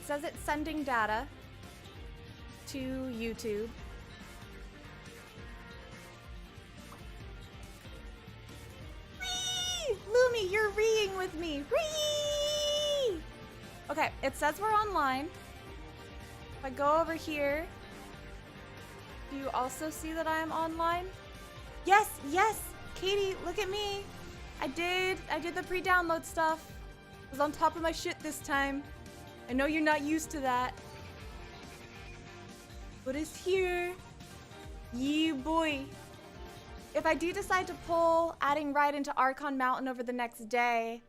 says it's sending data to YouTube. Ree! Lumi, you're reeing with me. Ree! Okay, it says we're online. If I go over here, do you also see that I am online? Yes, yes! Katie, look at me. I did the pre-download stuff. I was on top of my shit this time. I know you're not used to that. But it's here. Yeah, boy. If I do decide to pull adding right into Archon Mountain over the next day,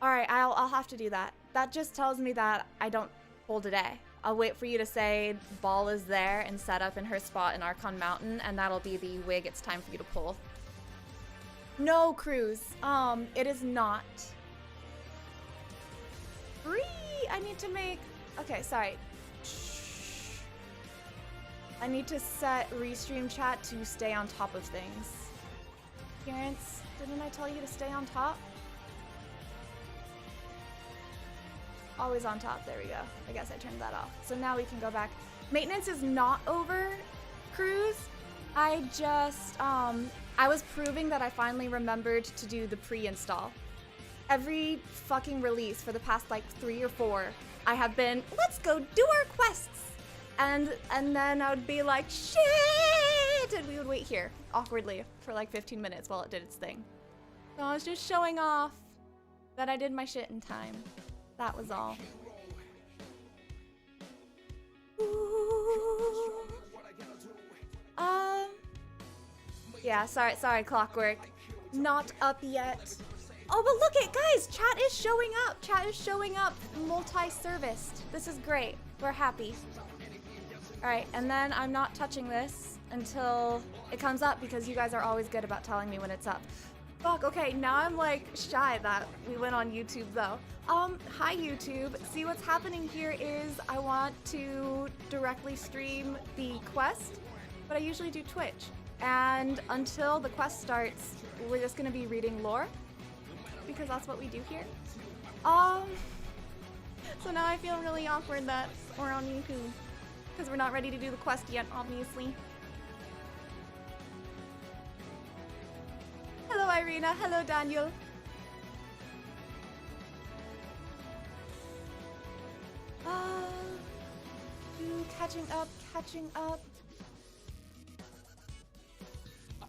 alright, I'll have to do that. That just tells me that I don't pull today. I'll wait for you to say Ball is there and set up in her spot in Archon Mountain, and that'll be the wig it's time for you to pull. No, Cruz. It is not. Free! I need to make... Okay, sorry. Shh. I need to set Restream chat to stay on top of things. Appearance, didn't I tell you to stay on top? Always on top, there we go. I guess I turned that off. So now we can go back. Maintenance is not over, Cruz. I just, I was proving that I finally remembered to do the pre-install. Every fucking release for the past like 3 or 4, I have been, let's go do our quests. And then I would be like, shit! And we would wait here, awkwardly, for like 15 minutes while it did its thing. So I was just showing off that I did my shit in time. That was all. Ooh. Yeah, sorry, Clockwork. Not up yet. Oh, but look it, guys, chat is showing up. Chat is showing up multi-serviced. This is great. We're happy. All right, and then I'm not touching this until it comes up because you guys are always good about telling me when it's up. Fuck, okay, now I'm like shy that we went on YouTube though. Hi YouTube. See, what's happening here is I want to directly stream the quest, but I usually do Twitch. And until the quest starts, we're just gonna be reading lore because that's what we do here. So now I feel really awkward that we're on YouTube because we're not ready to do the quest yet, obviously. Hello, Irina. Hello, Daniel. Catching up.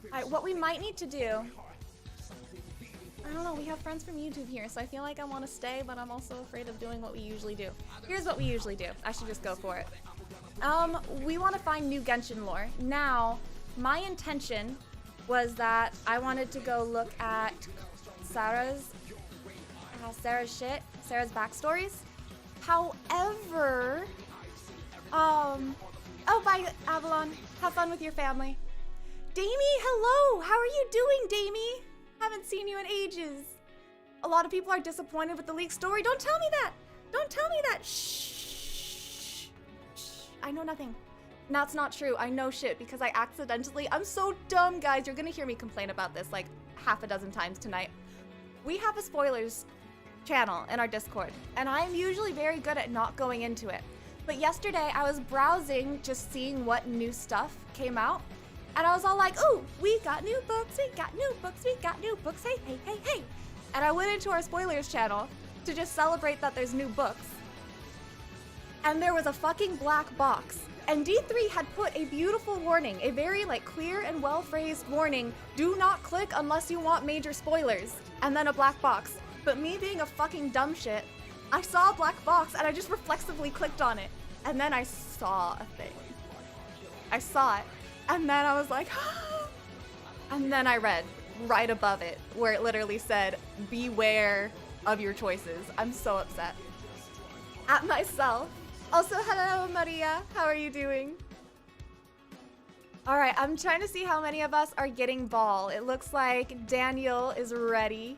Alright, what we might need to do... I don't know, we have friends from YouTube here, so I feel like I want to stay, but I'm also afraid of doing what we usually do. Here's what we usually do. I should just go for it. We want to find new Genshin lore. Now, my intention was that I wanted to go look at Sarah's backstories. However, oh, bye, Avalon. Have fun with your family. Damie, hello. How are you doing, Damie? Haven't seen you in ages. A lot of people are disappointed with the leaked story. Don't tell me that. Don't tell me that. Shh. Shh. I know nothing. And that's not true. I know shit because I accidentally... I'm so dumb, guys. You're gonna hear me complain about this like half a dozen times tonight. We have a spoilers channel in our Discord, and I'm usually very good at not going into it. But yesterday, I was browsing, just seeing what new stuff came out, and I was all like, ooh, we got new books, we got new books, we got new books, hey, hey, hey, hey. And I went into our spoilers channel to just celebrate that there's new books. And there was a fucking black box. And D3 had put a beautiful warning, a very like clear and well-phrased warning, do not click unless you want major spoilers, and then a black box. But me being a fucking dumb shit, I saw a black box and I just reflexively clicked on it. And then I saw a thing. I saw it. And then I was like, and then I read right above it where it literally said, beware of your choices. I'm so upset at myself. Also, hello, Maria. How are you doing? All right, I'm trying to see how many of us are getting Ball. It looks like Daniel is ready.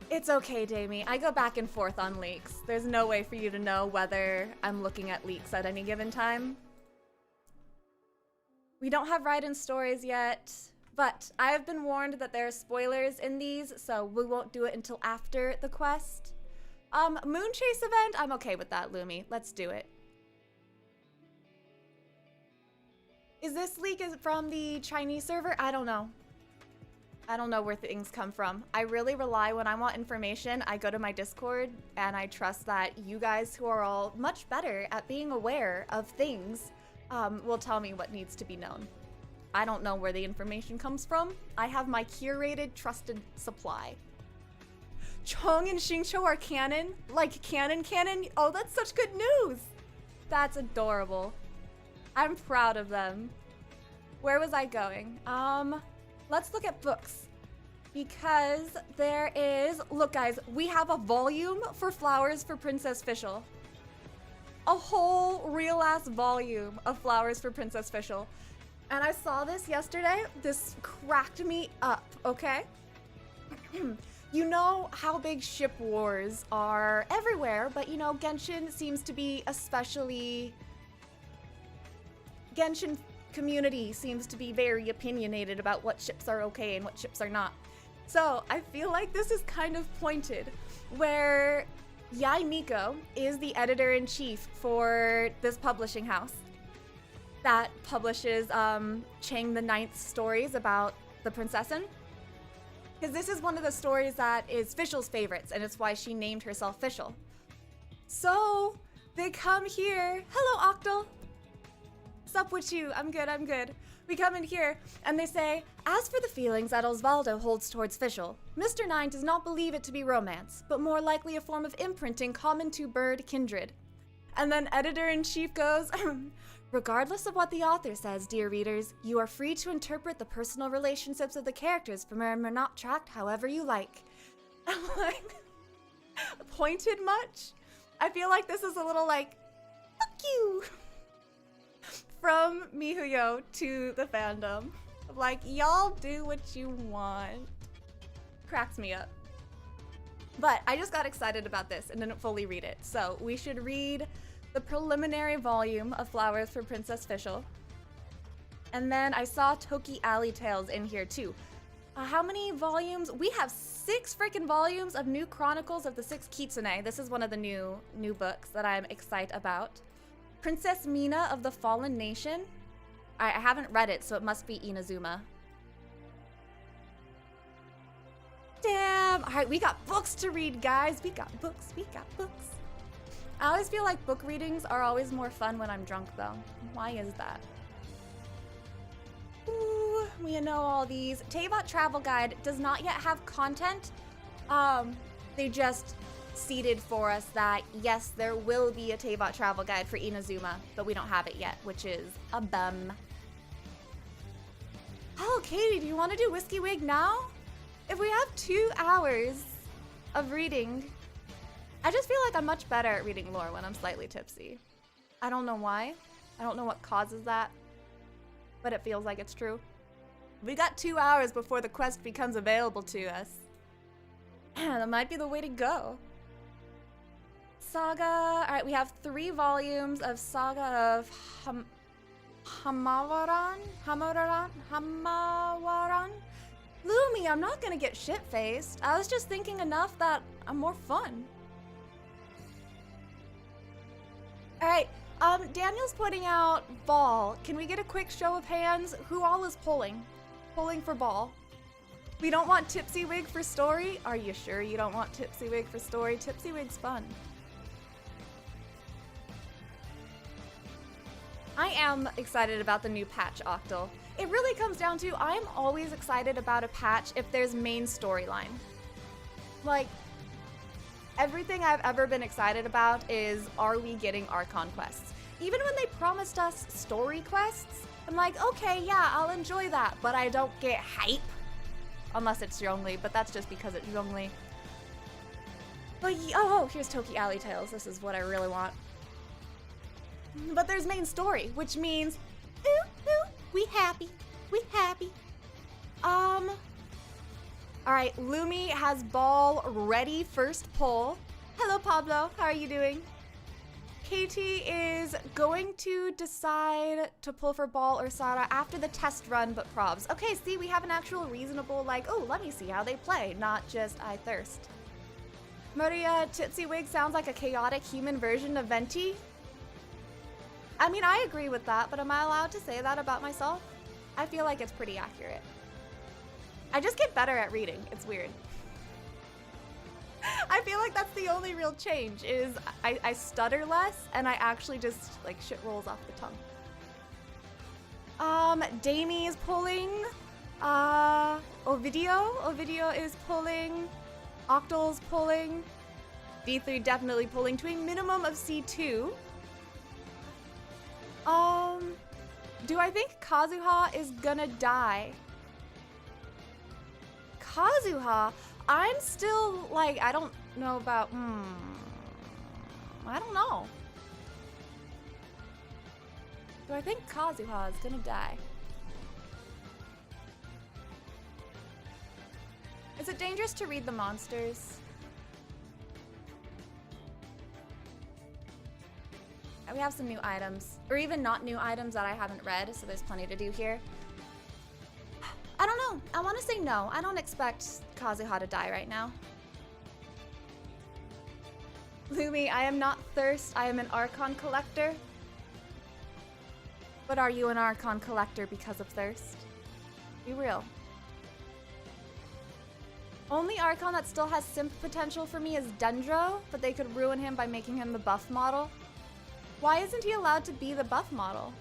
It's okay, Damie. I go back and forth on leaks. There's no way for you to know whether I'm looking at leaks at any given time. We don't have Raiden stories yet, but I have been warned that there are spoilers in these, so we won't do it until after the quest. Moonchase event, I'm okay with that, Lumi. Let's do it. Is this leak from the Chinese server? I don't know. I don't know where things come from. I really rely, when I want information, I go to my Discord, and I trust that you guys, who are all much better at being aware of things, will tell me what needs to be known. I don't know where the information comes from. I have my curated, trusted supply. Chong and Xingqiu are canon? Like canon? Oh, that's such good news! That's adorable. I'm proud of them. Where was I going? Let's look at books. Because there is... Look, guys, we have a volume for Flowers for Princess Fischl. A whole real-ass volume of Flowers for Princess Fischl. And I saw this yesterday. This cracked me up, okay? You know how big ship wars are everywhere, but you know, Genshin seems to be especially... Genshin community seems to be very opinionated about what ships are okay and what ships are not. So I feel like this is kind of pointed, where Yae Miko is the editor-in-chief for this publishing house that publishes Chang the Ninth's stories about the Princessin. Because this is one of the stories that is Fischl's favorites, and it's why she named herself Fischl. So they come here. Hello, Octal. What's up with you? I'm good, I'm good. We come in here, and they say, as for the feelings that Osvaldo holds towards Fischl, Mr. Nine does not believe it to be romance, but more likely a form of imprinting common to bird kindred. And then editor-in-chief goes, regardless of what the author says, dear readers, you are free to interpret the personal relationships of the characters from a Minot tract however you like. I'm like, pointed much? I feel like this is a little like, fuck you, from MiHoYo to the fandom. Like, y'all do what you want. Cracks me up. But I just got excited about this and didn't fully read it. So we should read the preliminary volume of Flowers for Princess Fischl. And then I saw Toki Alley Tales in here too. How many volumes? We have 6 freaking volumes of New Chronicles of the Six Kitsune. This is one of the new books that I'm excited about. Princess Mina of the Fallen Nation. I haven't read it, so it must be Inazuma. Damn! All right, we got books to read, guys. We got books. I always feel like book readings are always more fun when I'm drunk, though. Why is that? Ooh, we know all these. Teyvat Travel Guide does not yet have content. They just seeded for us that, yes, there will be a Teyvat Travel Guide for Inazuma, but we don't have it yet, which is a bum. Oh, Katie, do you want to do Whiskey Wig now? If we have 2 hours of reading, I just feel like I'm much better at reading lore when I'm slightly tipsy. I don't know why. I don't know what causes that, but it feels like it's true. We got 2 hours before the quest becomes available to us. That might be the way to go. Saga. All right, we have 3 volumes of Saga of Hamawaran. Lumi, I'm not gonna get shit-faced. I was just thinking enough that I'm more fun. All right, Daniel's putting out Ball. Can we get a quick show of hands? Who all is pulling? Pulling for Ball. We don't want Tipsy Wig for story? Are you sure you don't want Tipsy Wig for story? Tipsy Wig's fun. I am excited about the new patch, Octal. It really comes down to, I'm always excited about a patch if there's main storyline. Like, everything I've ever been excited about is, are we getting Archon quests? Even when they promised us story quests, I'm like, okay, yeah, I'll enjoy that, but I don't get hype. Unless it's Zhongli, but that's just because it's Zhongli. But, oh, here's Toki Alley Tales. This is what I really want. But there's main story, which means, we happy. All right, Lumi has Ball ready, first pull. Hello, Pablo, how are you doing? Katie is going to decide to pull for Ball or Sara after the test run, but probs. Okay, see, we have an actual reasonable, like, oh, let me see how they play, not just I thirst. Maria Tootsie Wig sounds like a chaotic human version of Venti. I mean, I agree with that, but am I allowed to say that about myself? I feel like it's pretty accurate. I just get better at reading. It's weird. I feel like that's the only real change is I stutter less and I actually just like shit rolls off the tongue. Damie is pulling. Ovidio is pulling. Octal's pulling. D3 definitely pulling to a minimum of C2. Do I think Kazuha is gonna die? Kazuha? I'm still, like, I don't know about, I don't know. Do I think Kazuha is gonna die? Is it dangerous to read the monsters? We have some new items, or even not new items that I haven't read, so there's plenty to do here. I don't know. I want to say no. I don't expect Kazuha to die right now. Lumi, I am not thirst. I am an Archon collector. But are you an Archon collector because of thirst? Be real. Only Archon that still has simp potential for me is Dendro, but they could ruin him by making him the buff model. Why isn't he allowed to be the buff model?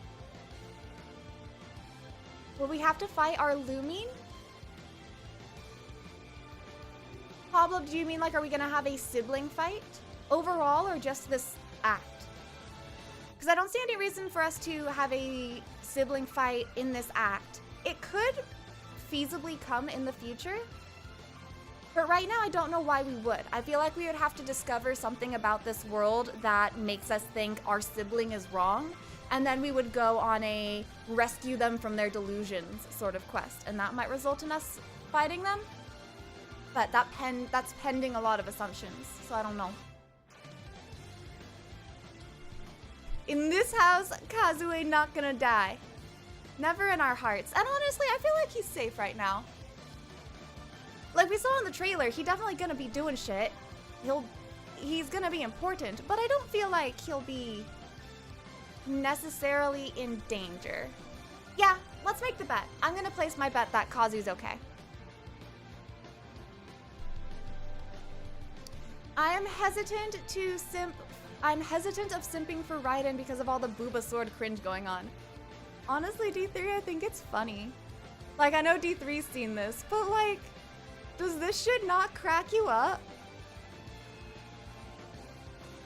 Will we have to fight our Lumine? Pablo, do you mean like, are we gonna have a sibling fight overall or just this act? Because I don't see any reason for us to have a sibling fight in this act. It could feasibly come in the future, but right now I don't know why we would. I feel like we would have to discover something about this world that makes us think our sibling is wrong, and then we would go on a rescue them from their delusions sort of quest, and that might result in us fighting them. But that's pending a lot of assumptions, so I don't know. In this house, Kazue not gonna die. Never in our hearts. And honestly, I feel like he's safe right now. Like we saw in the trailer, he definitely gonna be doing shit. He's gonna be important, but I don't feel like he'll be necessarily in danger. Yeah, let's make the bet. I'm gonna place my bet that Kazu's okay. I'm hesitant of simping for Raiden because of all the Booba sword cringe going on. Honestly, D3, I think it's funny. Like, I know D3's seen this, but like, does this shit not crack you up?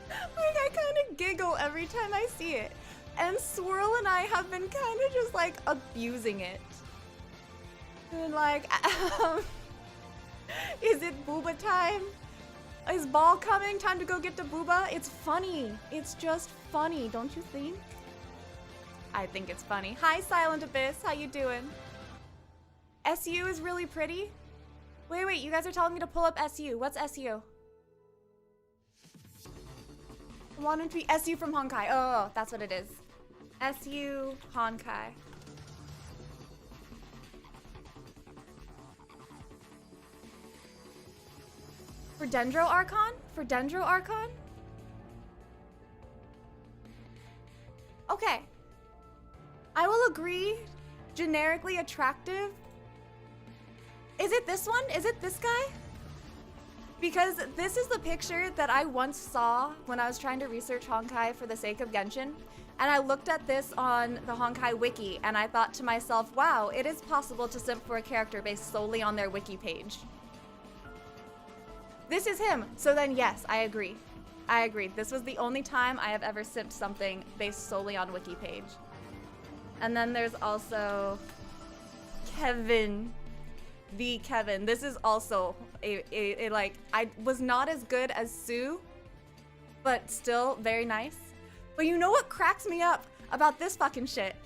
Like, I kind of giggle every time I see it. And Swirl and I have been kind of just like abusing it. And like, is it Booba time? Is Ball coming? Time to go get the Booba? It's funny. It's just funny, don't you think? I think it's funny. Hi, Silent Abyss. How you doing? SU is really pretty. Wait, you guys are telling me to pull up SU. What's SU? I want it to be SU from Honkai. Oh, that's what it is. SU Honkai. For Dendro Archon? For Dendro Archon? Okay. I will agree. Generically attractive. Is it this one? Is it this guy? Because this is the picture that I once saw when I was trying to research Honkai for the sake of Genshin. And I looked at this on the Honkai wiki and I thought to myself, wow, it is possible to simp for a character based solely on their wiki page. This is him. So then yes, I agree. I agree. This was the only time I have ever simped something based solely on wiki page. And then there's also Kevin. The Kevin. This is also a like, I was not as good as Sue, but still very nice. But you know what cracks me up about this fucking shit?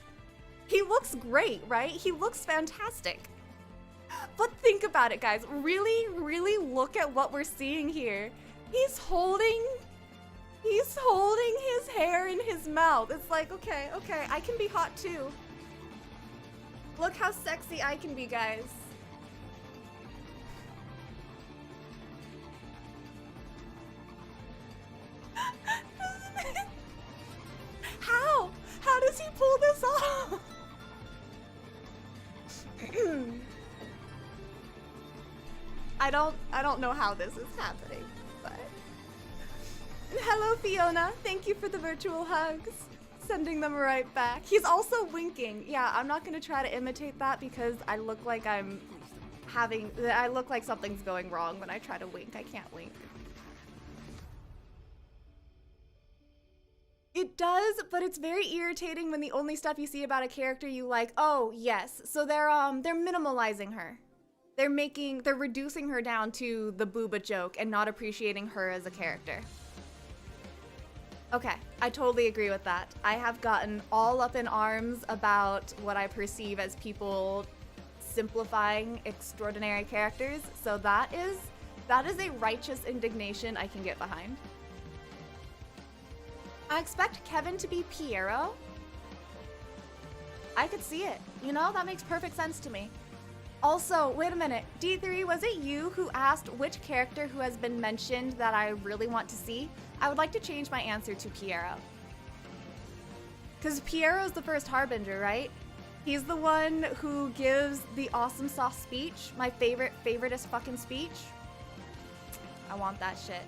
He looks great, right? He looks fantastic. But think about it, guys. Really, really look at what we're seeing here. He's holding his hair in his mouth. It's like, okay, I can be hot too. Look how sexy I can be, guys. I don't know how this is happening, but hello Fiona, thank you for the virtual hugs. Sending them right back. He's also winking. Yeah, I'm not gonna try to imitate that because I look like I look like something's going wrong when I try to wink. I can't wink. It does, but it's very irritating when the only stuff you see about a character you like, oh yes. So they're minimalizing her. They're reducing her down to the booba joke and not appreciating her as a character. Okay, I totally agree with that. I have gotten all up in arms about what I perceive as people simplifying extraordinary characters, so that is a righteous indignation I can get behind. I expect Kevin to be Piero. I could see it. You know, that makes perfect sense to me. Also, wait a minute. D3, was it you who asked which character who has been mentioned that I really want to see? I would like to change my answer to Piero. Because Piero's the first Harbinger, right? He's the one who gives the awesome sauce speech. My favoriteest fucking speech. I want that shit.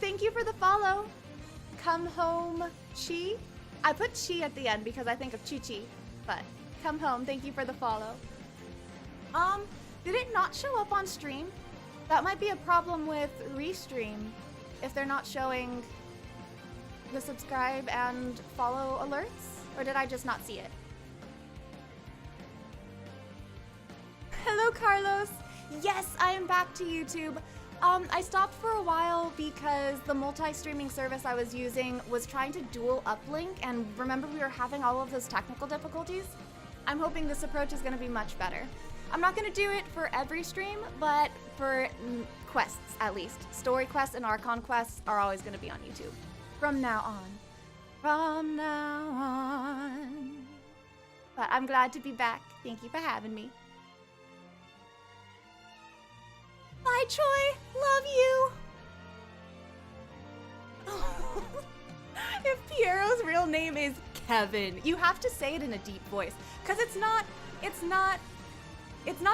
Thank you for the follow. Come home, Chi. I put Chi at the end because I think of Chi-Chi, but come home. Thank you for the follow. Did it not show up on stream? That might be a problem with Restream if they're not showing the subscribe and follow alerts, or did I just not see it? Hello, Carlos. Yes, I am back to YouTube. I stopped for a while because the multi-streaming service I was using was trying to dual uplink, and remember we were having all of those technical difficulties? I'm hoping this approach is going to be much better. I'm not going to do it for every stream, but for quests at least. Story quests and Archon quests are always going to be on YouTube. From now on. From now on. But I'm glad to be back. Thank you for having me. Bye, Troy. Love you. If Piero's real name is Kevin, you have to say it in a deep voice, because it's not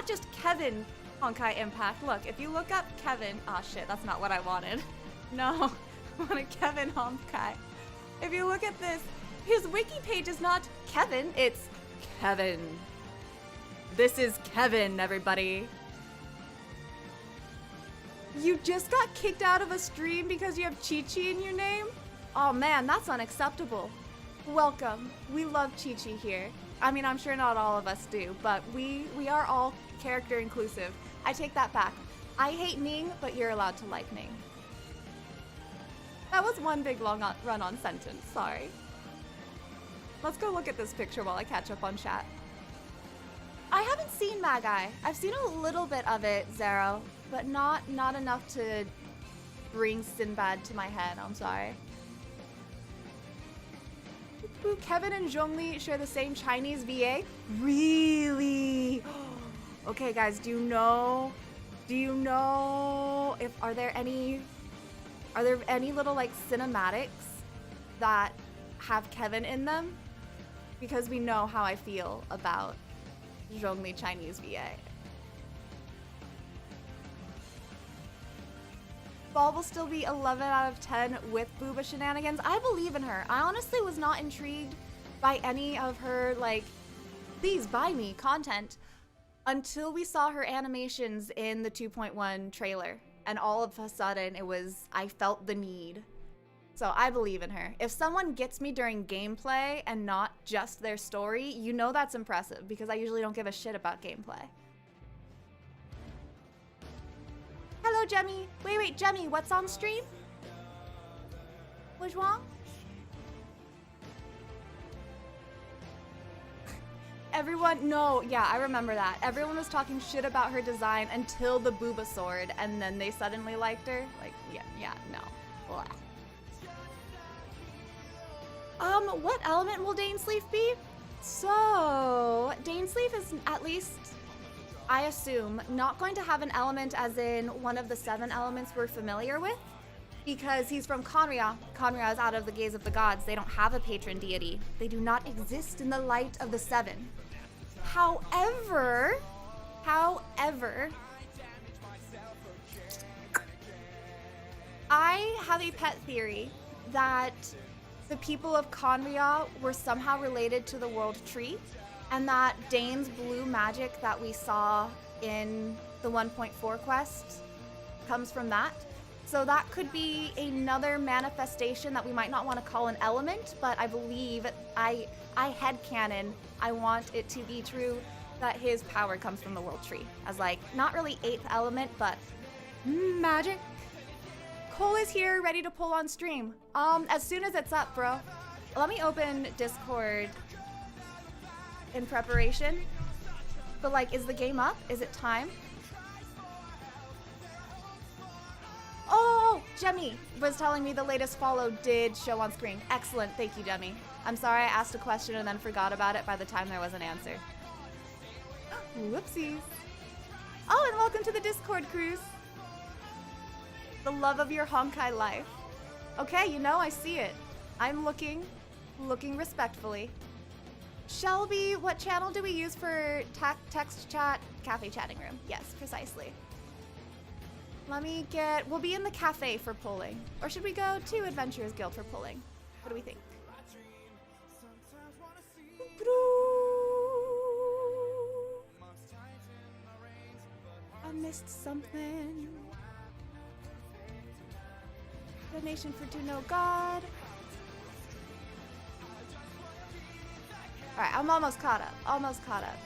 just Kevin Honkai Impact. Look, if you look up Kevin, oh shit, that's not what I wanted. No, I wanted Kevin Honkai. If you look at this, his wiki page is not Kevin, it's Kevin. This is Kevin, everybody. You just got kicked out of a stream because you have Chi-Chi in your name? Oh man, that's unacceptable. Welcome. We love Chi-Chi here. I mean, I'm sure not all of us do, but we are all character inclusive. I take that back. I hate Ning, but you're allowed to like Ning. That was one big long run-on sentence, sorry. Let's go look at this picture while I catch up on chat. I haven't seen Magi. I've seen a little bit of it, Zero, but not enough to bring Sinbad to my head, I'm sorry. Ooh, Kevin and Zhongli share the same Chinese VA? Really? Okay, guys, do you know if are there any little like cinematics that have Kevin in them? Because we know how I feel about Zhongli Chinese VA. Ball will still be 11 out of 10 with Booba shenanigans. I believe in her. I honestly was not intrigued by any of her, like, please buy me content until we saw her animations in the 2.1 trailer. And all of a sudden, I felt the need. So I believe in her. If someone gets me during gameplay and not just their story, you know that's impressive because I usually don't give a shit about gameplay. Hello, Jemmy. Wait, Jemmy, what's on stream? Which one? Everyone, no, yeah, I remember that. Everyone was talking shit about her design until the Booba sword, and then they suddenly liked her. Like, yeah, no. Blah. What element will Dainsleif be? So, Dainsleif is at least, I assume, not going to have an element as in one of the 7 elements we're familiar with, because he's from Khaenri'ah. Khaenri'ah is out of the gaze of the gods. They don't have a patron deity. They do not exist in the light of the 7. However, However, I have a pet theory that the people of Khaenri'ah were somehow related to the World Tree, and that Dane's blue magic that we saw in the 1.4 quest comes from that. So that could be another manifestation that we might not want to call an element, but I believe, I headcanon, I want it to be true that his power comes from the World Tree. As like, not really 8th element, but magic. Cole is here, ready to pull on stream. As soon as it's up, bro. Let me open Discord in preparation. But like, is the game up? Is it time? Oh, Jemmy was telling me the latest follow did show on screen. Excellent, thank you, Jemmy. I'm sorry I asked a question and then forgot about it by the time there was an answer. Whoopsies. Oh, and welcome to the Discord cruise. The love of your Honkai life. Okay, you know, I see it. I'm looking respectfully. Shelby, what channel do we use for text chat? Cafe chatting room. Yes, precisely. Let me get, we'll be in the cafe for polling. Or should we go to Adventurers Guild for polling? What do we think? I missed something. Donation for Do Know God. Alright, I'm almost caught up. Almost caught up.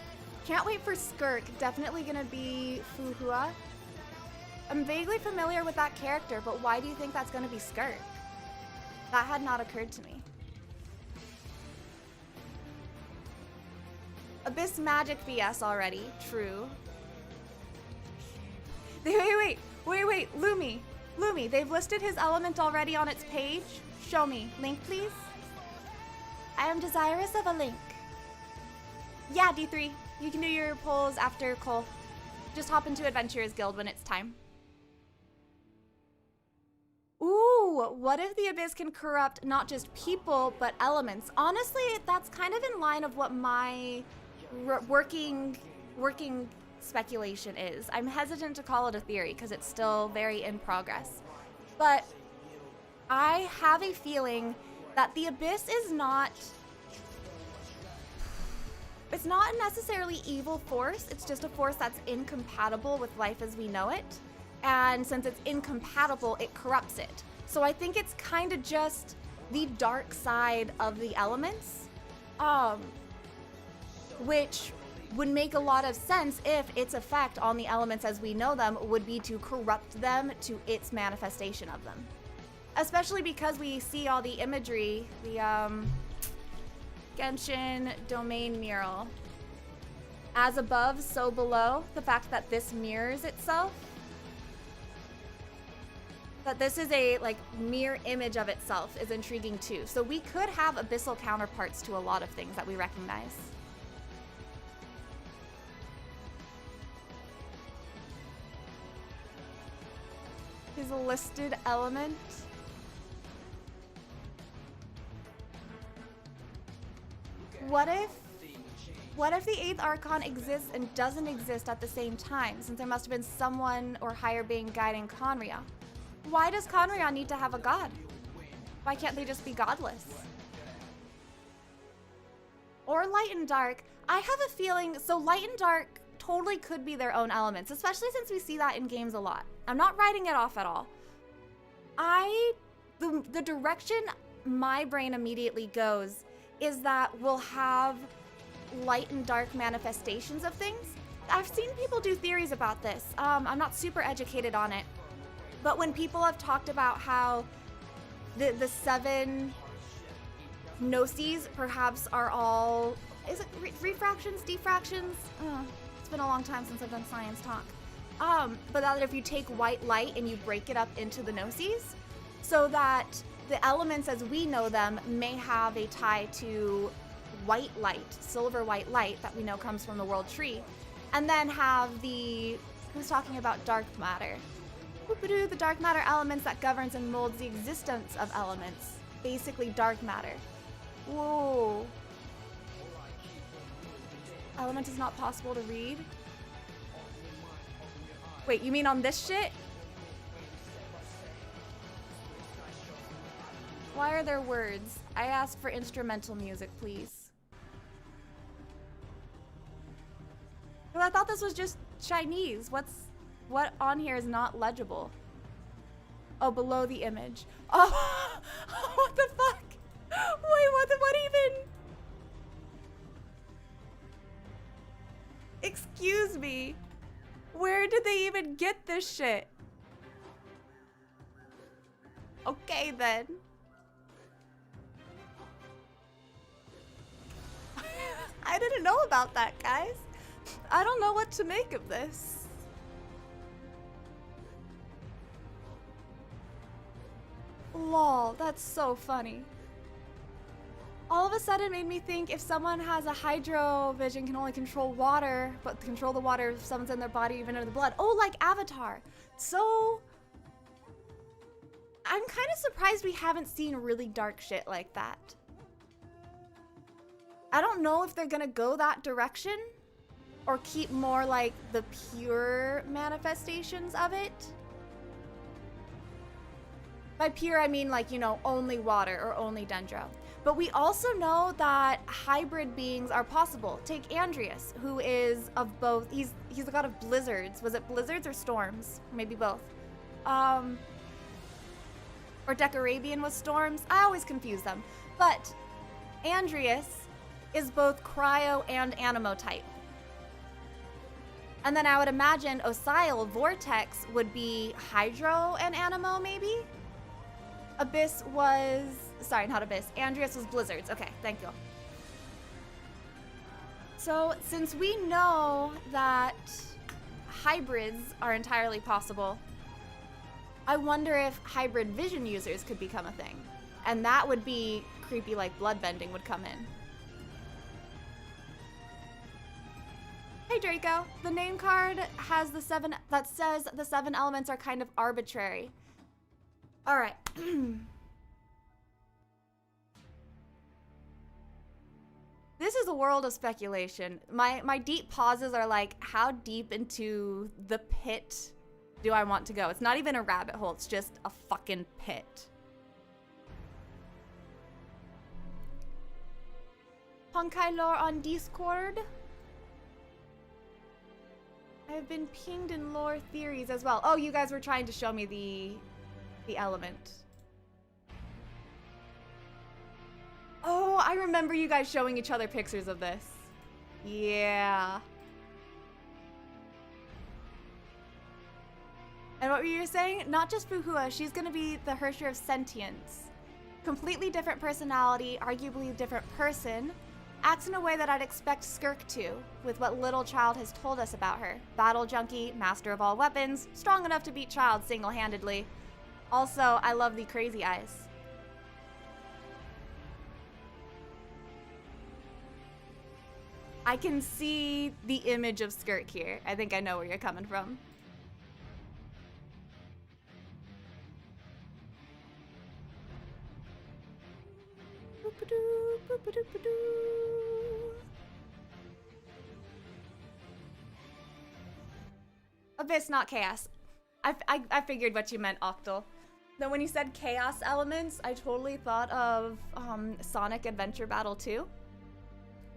Can't wait for Skirk. Definitely gonna be Fuhua. I'm vaguely familiar with that character, but why do you think that's gonna be Skirk? That had not occurred to me. Abyss Magic BS already. True. Wait, Lumi, they've listed his element already on its page. Show me. Link, please. I am desirous of a link. Yeah, D3. You can do your polls after Cole. Just hop into Adventurers Guild when it's time. Ooh, what if the Abyss can corrupt not just people, but elements? Honestly, that's kind of in line of what my working speculation is. I'm hesitant to call it a theory because it's still very in progress. But I have a feeling that the Abyss is not... It's not a necessarily evil force, it's just a force that's incompatible with life as we know it. And since it's incompatible, it corrupts it. So I think it's kind of just the dark side of the elements, which would make a lot of sense if its effect on the elements as we know them would be to corrupt them to its manifestation of them. Especially because we see all the imagery, the Genshin domain mural. As above, so below. The fact that this mirrors itself. That this is a like mirror image of itself is intriguing too. So we could have abyssal counterparts to a lot of things that we recognize. His listed element. What if the 8th Archon exists and doesn't exist at the same time, since there must have been someone or higher being guiding Khaenri'ah? Why does Khaenri'ah need to have a god? Why can't they just be godless? Or light and dark. I have a feeling, so light and dark totally could be their own elements, especially since we see that in games a lot. I'm not writing it off at all. The direction my brain immediately goes is that we'll have light and dark manifestations of things. I've seen people do theories about this. I'm not super educated on it. But when people have talked about how the 7 gnosis perhaps are all, is it refractions, diffractions? It's been a long time since I've done science talk. But that if you take white light and you break it up into the gnosis, so that the elements as we know them may have a tie to white light, silver white light that we know comes from the World Tree, and then have who's talking about dark matter? The dark matter elements that governs and molds the existence of elements. Basically dark matter. Whoa. Element is not possible to read. Wait, you mean on this shit? Why are there words? I asked for instrumental music, please. Well, I thought this was just Chinese. What on here is not legible? Oh, below the image. Oh, what the fuck? Wait, what even? Excuse me. Where did they even get this shit? Okay, then. I didn't know about that, guys. I don't know what to make of this. Lol, that's so funny. All of a sudden made me think if someone has a hydro vision, can only control water, but control the water if someone's in their body, even in the blood. Oh, like Avatar. So I'm kind of surprised we haven't seen really dark shit like that. I don't know if they're gonna go that direction or keep more like the pure manifestations of it. By pure, I mean like, you know, only water or only dendro. But we also know that hybrid beings are possible. Take Andrias, who is of both. He's the god of blizzards. Was it blizzards or storms? Maybe both. Or Decarabian was storms. I always confuse them. But Andrias is both cryo and animo type. And then I would imagine Osile Vortex would be hydro and animo, maybe? Abyss was, sorry, not Abyss. Andrias was blizzards. Okay, thank you. So since we know that hybrids are entirely possible, I wonder if hybrid vision users could become a thing. And that would be creepy, like bloodbending would come in. Hey Draco, the name card has the 7 that says the 7 elements are kind of arbitrary. All right. This is a world of speculation. My deep pauses are like, how deep into the pit do I want to go? It's not even a rabbit hole, it's just a fucking pit. Honkai lore on Discord. I've been pinged in lore theories as well. Oh, you guys were trying to show me the element. Oh, I remember you guys showing each other pictures of this. Yeah. And what were you saying? Not just Fuhua, she's gonna be the Hersher of Sentience. Completely different personality, arguably different person. Acts in a way that I'd expect Skirk to, with what little Child has told us about her. Battle junkie, master of all weapons, strong enough to beat Child single-handedly. Also, I love the crazy eyes. I can see the image of Skirk here. I think I know where you're coming from. Boop-a-doo, boop-a-doo-ba-doo. Abyss, not chaos. I figured what you meant, Octal. Though when you said chaos elements, I totally thought of Sonic Adventure Battle 2,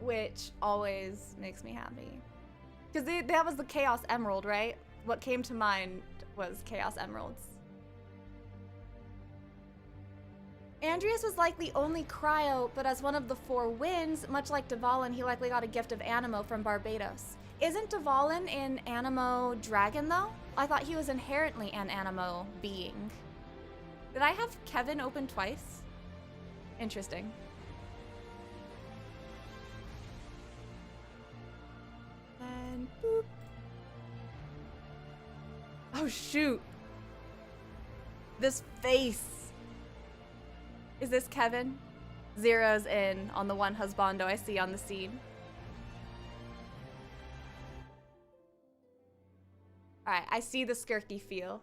which always makes me happy. Because that was the Chaos Emerald, right? What came to mind was Chaos Emeralds. Andrias was likely only cryo, but as one of the 4 winds, much like Dvalin, he likely got a gift of Animo from Barbados. Isn't Dvalin an Animo dragon, though? I thought he was inherently an Animo being. Did I have Kevin open twice? Interesting. And boop. Oh, shoot. This face. Is this Kevin? Zero's in on the one husbando I see on the scene. Alright, I see the Skirky feel.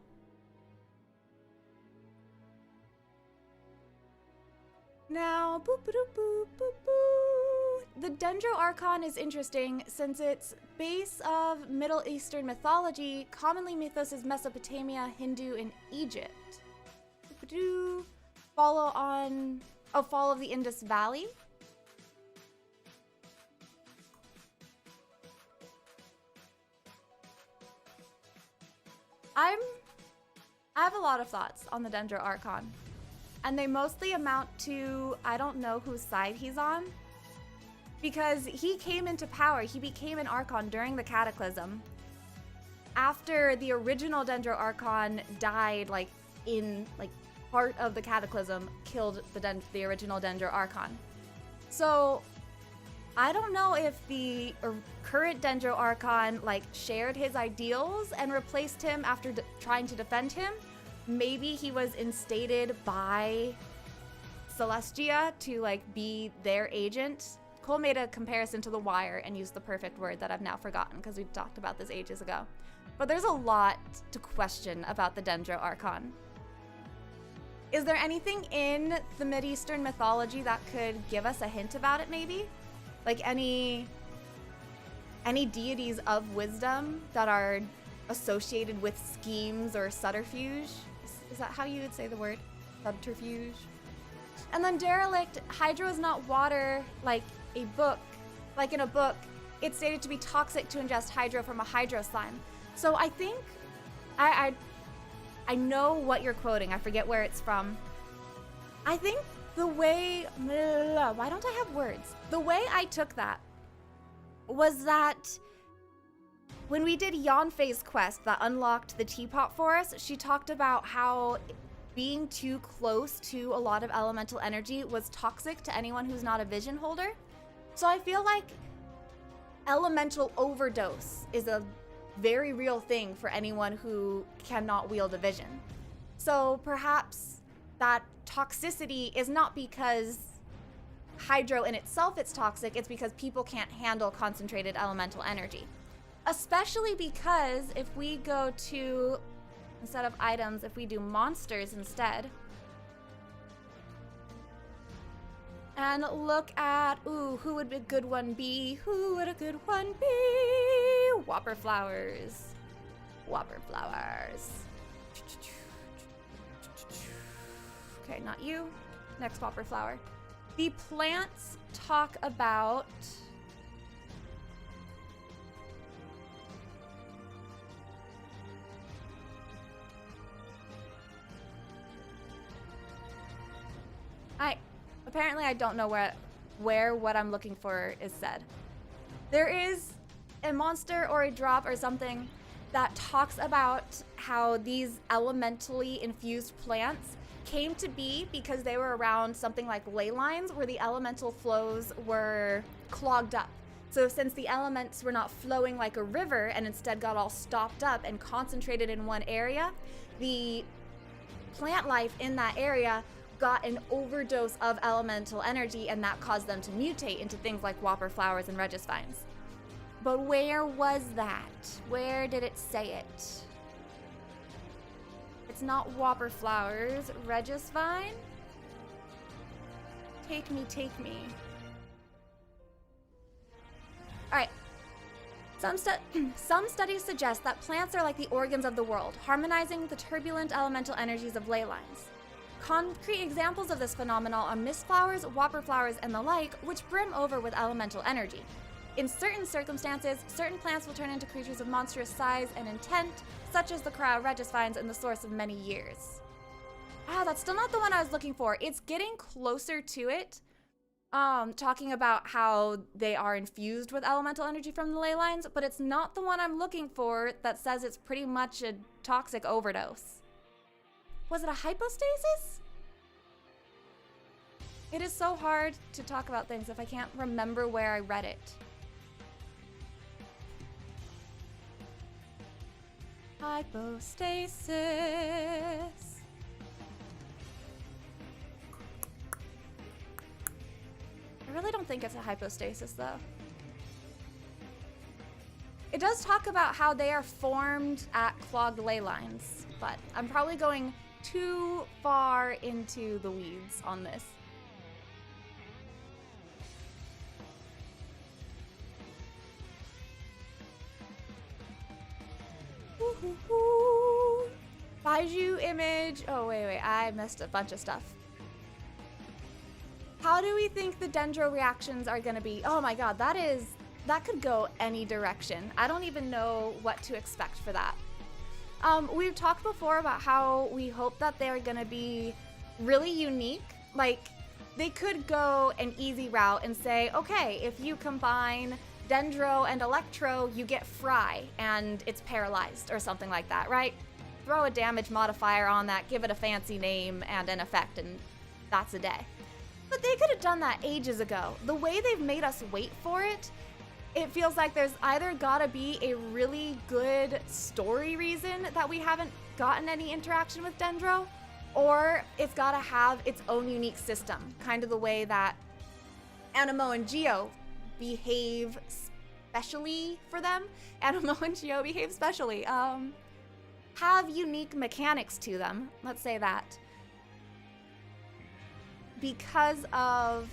Now, boop boop boop boop boop. the Dendro Archon is interesting since it's base of Middle Eastern mythology. Commonly mythos is Mesopotamia, Hindu, and Egypt. Follow on a fall of the Indus Valley. I have a lot of thoughts on the Dendro Archon, and they mostly amount to I don't know whose side he's on, because he came into power. He became an Archon during the Cataclysm. After the original Dendro Archon died, in part of the Cataclysm, killed the original Dendro Archon. So I don't know if the current Dendro Archon shared his ideals and replaced him after trying to defend him. Maybe he was instated by Celestia to be their agent. Cole made a comparison to The Wire and used the perfect word that I've now forgotten because we talked about this ages ago. But there's a lot to question about the Dendro Archon. Is there anything in the Mideastern mythology that could give us a hint about it, maybe? Any deities of wisdom that are associated with schemes or subterfuge? Is that how you would say the word? Subterfuge? And then Derelict, Hydro is not water like a book. Like in a book, it's stated to be toxic to ingest Hydro from a Hydro slime. So I think, I know what you're quoting. I forget where it's from. I think the way, why don't I have words? The way I took that was that when we did Yanfei's quest that unlocked the teapot for us, she talked about how being too close to a lot of elemental energy was toxic to anyone who's not a vision holder. So I feel like elemental overdose is a very real thing for anyone who cannot wield a vision. So perhaps that toxicity is not because Hydro in itself is toxic, it's because people can't handle concentrated elemental energy. Especially because if we go to, instead of items, if we do monsters instead, and look at, who would a good one be? Who would a good one be? Whopper flowers. Whopper flowers. Okay, not you. Next Whopper flower. The plants talk about apparently I don't know where what I'm looking for is said. There is a monster or a drop or something that talks about how these elementally infused plants came to be because they were around something like ley lines where the elemental flows were clogged up. So since the elements were not flowing like a river and instead got all stopped up and concentrated in one area, the plant life in that area got an overdose of elemental energy, and that caused them to mutate into things like Whopper flowers and Regisvines. But where was that? Where did it say it? It's not Whopper flowers. Regisvine? Take me, take me. Alright. Some studies suggest that plants are like the organs of the world, harmonizing the turbulent elemental energies of ley lines. Concrete examples of this phenomenon are mist flowers, whopper flowers, and the like, which brim over with elemental energy. In certain circumstances, certain plants will turn into creatures of monstrous size and intent, such as the Cryo Regisvines and the source of many years. That's still not the one I was looking for. It's getting closer to it, talking about how they are infused with elemental energy from the ley lines, but it's not the one I'm looking for that says it's pretty much a toxic overdose. Was it a hypostasis? It is so hard to talk about things if I can't remember where I read it. Hypostasis. I really don't think it's a hypostasis though. It does talk about how they are formed at clogged ley lines, but I'm probably going too far into the weeds on this. Baiju image. Oh, wait. I missed a bunch of stuff. How do we think the Dendro reactions are gonna be? Oh my god, that could go any direction. I don't even know what to expect for that. We've talked before about how we hope that they're gonna be really unique. Like, they could go an easy route and say, okay, if you combine Dendro and Electro, you get Fry, and it's paralyzed, or something like that, right? Throw a damage modifier on that, give it a fancy name and an effect, and that's a day. But they could have done that ages ago. The way they've made us wait for it, it feels like there's either gotta be a really good story reason that we haven't gotten any interaction with Dendro, or it's gotta have its own unique system, kind of the way that Anemo and Geo behave specially for them. Anemo and Geo behave specially. Have unique mechanics to them, let's say that. Because of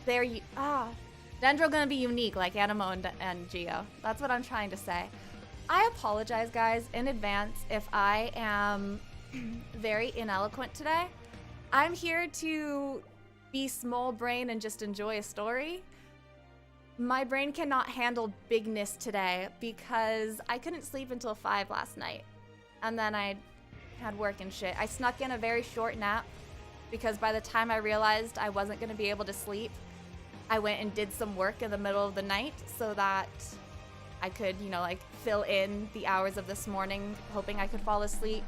their Dendro gonna be unique like Anemo and Geo. That's what I'm trying to say. I apologize, guys, in advance if I am very ineloquent today. I'm here to be small brain and just enjoy a story. My brain cannot handle bigness today because I couldn't sleep until 5 last night. And then I had work and shit. I snuck in a very short nap because by the time I realized I wasn't gonna be able to sleep, I went and did some work in the middle of the night so that I could, like, fill in the hours of this morning, hoping I could fall asleep.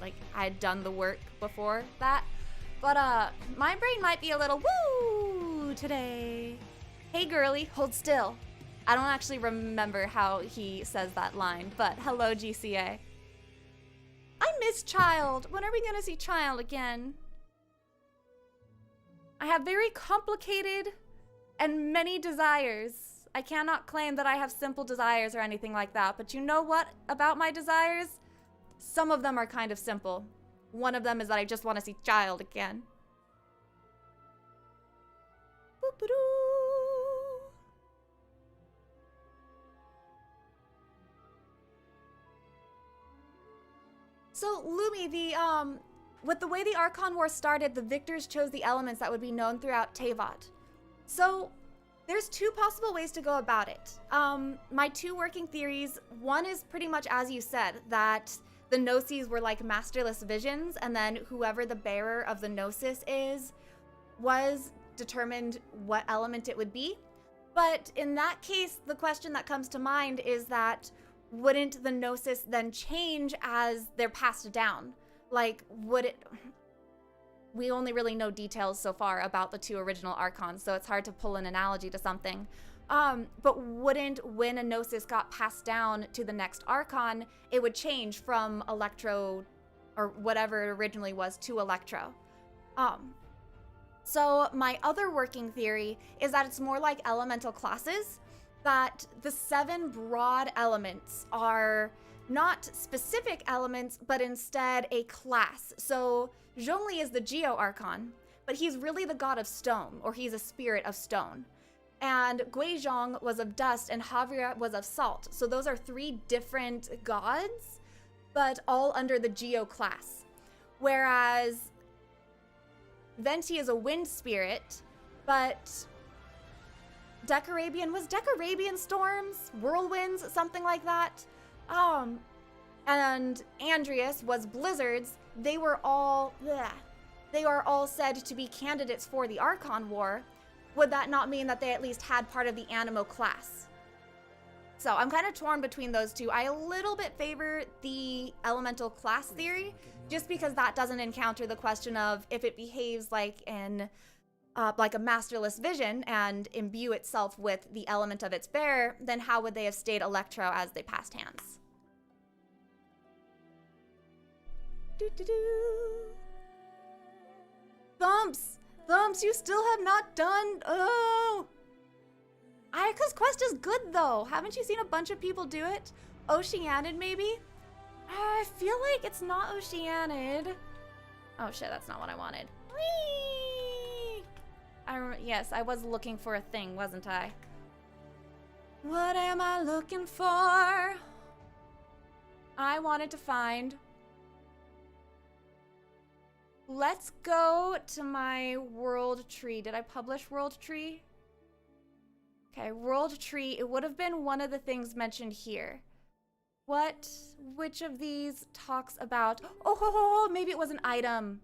Like, I had done the work before that. But, my brain might be a little woo today. Hey, girly, hold still. I don't actually remember how he says that line, but hello, GCA. I miss Child. When are we gonna see Child again? I have very complicated and many desires. I cannot claim that I have simple desires or anything like that, but you know what about my desires? Some of them are kind of simple. One of them is that I just want to see Child again. Boop-a-doo. So, Lumi, with the way the Archon War started, the victors chose the elements that would be known throughout Teyvat. So, there's 2 possible ways to go about it. My 2 working theories, one is pretty much as you said, that the Gnosis were like masterless visions, and then whoever the bearer of the Gnosis was determined what element it would be. But in that case, the question that comes to mind is that wouldn't the Gnosis then change as they're passed down? Like, would it... We only really know details so far about the 2 original Archons, so it's hard to pull an analogy to something. But wouldn't, when a Gnosis got passed down to the next Archon, it would change from Electro, or whatever it originally was, to Electro. So my other working theory is that it's more like elemental classes, that the 7 broad elements are not specific elements, but instead a class. So Zhongli is the Geo Archon, but he's really the god of stone, or he's a spirit of stone. And Guizhong was of dust, and Havria was of salt. So those are 3 different gods, but all under the Geo class. Whereas Venti is a wind spirit, but Decarabian was Decarabian storms, whirlwinds, something like that. And Andreas was blizzards. They are all said to be candidates for the Archon War. Would that not mean that they at least had part of the Anemo class? So I'm kind of torn between those 2. I a little bit favor the elemental class theory, just because that doesn't encounter the question of if it behaves like a masterless vision and imbue itself with the element of its bearer, then how would they have stayed Electro as they passed hands? Thumps, you still have not done. Oh, Ayaka's quest is good though. Haven't you seen a bunch of people do it? Oceanid maybe? I feel like it's not Oceanid. Oh shit, that's not what I wanted. Whee! Yes, I was looking for a thing, wasn't I? What am I looking for? I wanted to find... Let's go to my world tree. Did I publish world tree? Okay, world tree. It would have been one of the things mentioned here. Which of these talks about... Oh, maybe it was an item.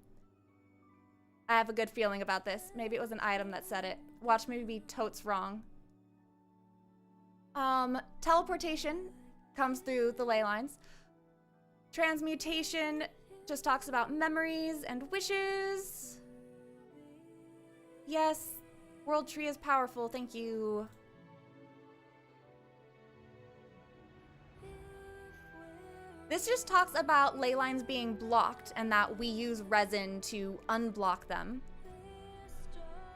I have a good feeling about this. Maybe it was an item that said it. Watch me be totes wrong. Teleportation comes through the ley lines. Transmutation just talks about memories and wishes. Yes, world tree is powerful. Thank you. This just talks about ley lines being blocked and that we use resin to unblock them.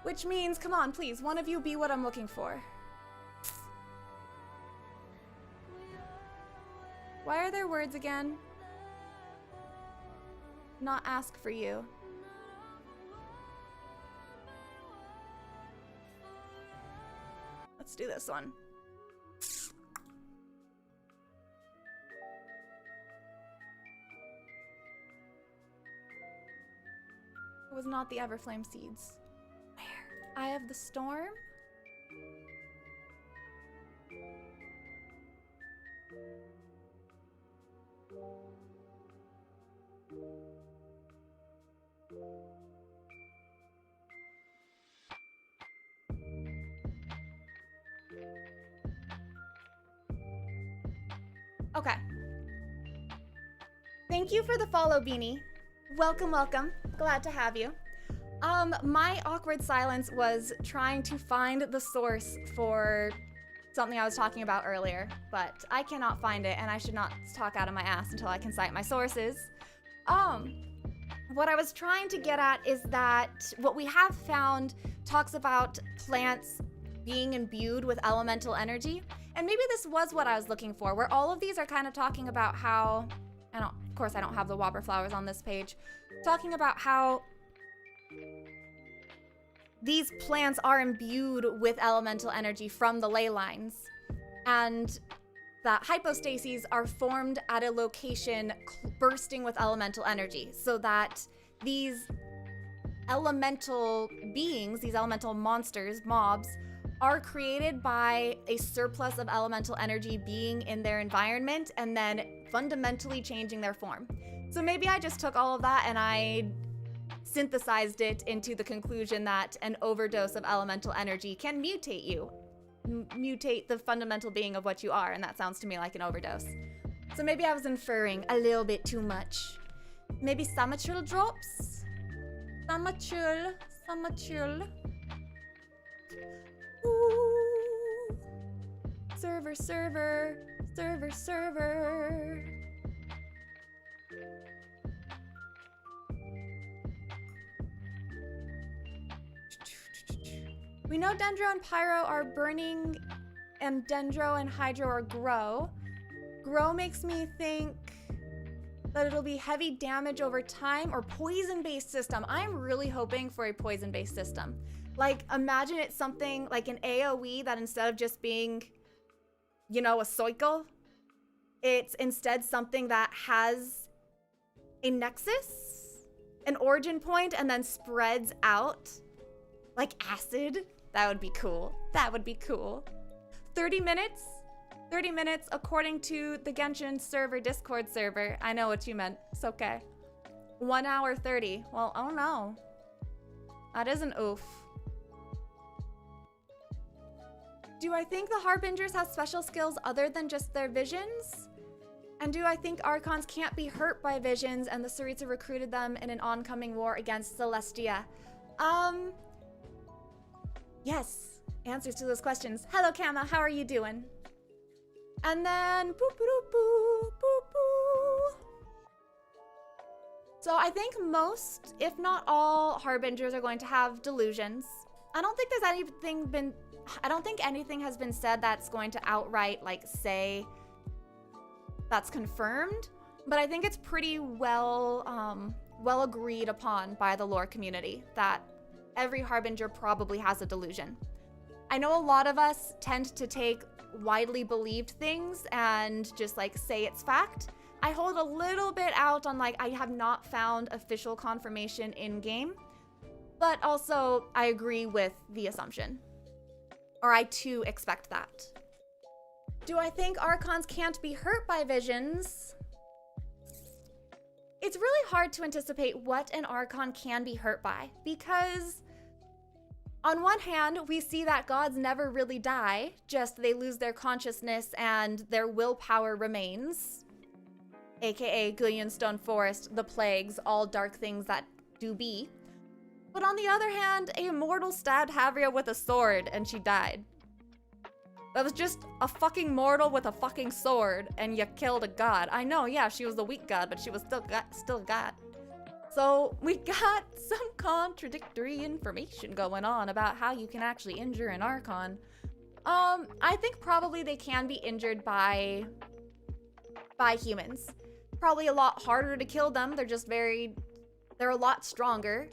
Which means, come on, please, one of you be what I'm looking for. Why are there words again? Not ask for you. Let's do this one. It was not the Everflame seeds. Where? Eye of the Storm? Okay. Thank you for the follow, Beanie. Welcome, welcome. Glad to have you. My awkward silence was trying to find the source for something I was talking about earlier, but I cannot find it, and I should not talk out of my ass until I can cite my sources. What I was trying to get at is that what we have found talks about plants being imbued with elemental energy, and maybe this was what I was looking for, where all of these are kind of talking about how, of course I don't have the whopper flowers on this page, talking about how these plants are imbued with elemental energy from the ley lines, and that hypostases are formed at a location bursting with elemental energy, so that these elemental beings, these elemental monsters, mobs, are created by a surplus of elemental energy being in their environment and then fundamentally changing their form. So maybe I just took all of that and I synthesized it into the conclusion that an overdose of elemental energy can mutate you. Mutate the fundamental being of what you are, and that sounds to me like an overdose. So maybe I was inferring a little bit too much. Maybe Samachul drops? Samachul. Ooh. Server. We know Dendro and Pyro are burning, and Dendro and Hydro are Grow. Grow makes me think that it'll be heavy damage over time or poison-based system. I'm really hoping for a poison-based system. Like, imagine it's something like an AoE that instead of just being, you know, a cycle, it's instead something that has a nexus, an origin point, and then spreads out like acid. That would be cool. 30 minutes? 30 minutes according to the Genshin server Discord server. I know what you meant. It's okay. 1 hour 30. Well, oh no. That is an oof. Do I think the Harbingers have special skills other than just their visions? And do I think Archons can't be hurt by visions and the Tsaritsa recruited them in an oncoming war against Celestia? Yes, answers to those questions. Hello, Kama, how are you doing? And then, boo. So I think most, if not all, Harbingers are going to have delusions. I don't think anything has been said that's going to outright, like, say that's confirmed, but I think it's pretty well agreed upon by the lore community that every Harbinger probably has a delusion. I know a lot of us tend to take widely believed things and just like say it's fact, I hold a little bit out on, like, I have not found official confirmation in-game, but also I agree with the assumption. Or I too expect that. Do I think Archons can't be hurt by visions? It's really hard to anticipate what an Archon can be hurt by, because on one hand, we see that gods never really die, just they lose their consciousness and their willpower remains. AKA Gillianstone Forest, the plagues, all dark things that do be. But on the other hand, a mortal stabbed Havria with a sword and she died. That was just a fucking mortal with a fucking sword and you killed a god. I know, yeah, she was the weak god, but she was still god. So we got some contradictory information going on about how you can actually injure an Archon. I think probably they can be injured by humans. Probably a lot harder to kill them. They're a lot stronger.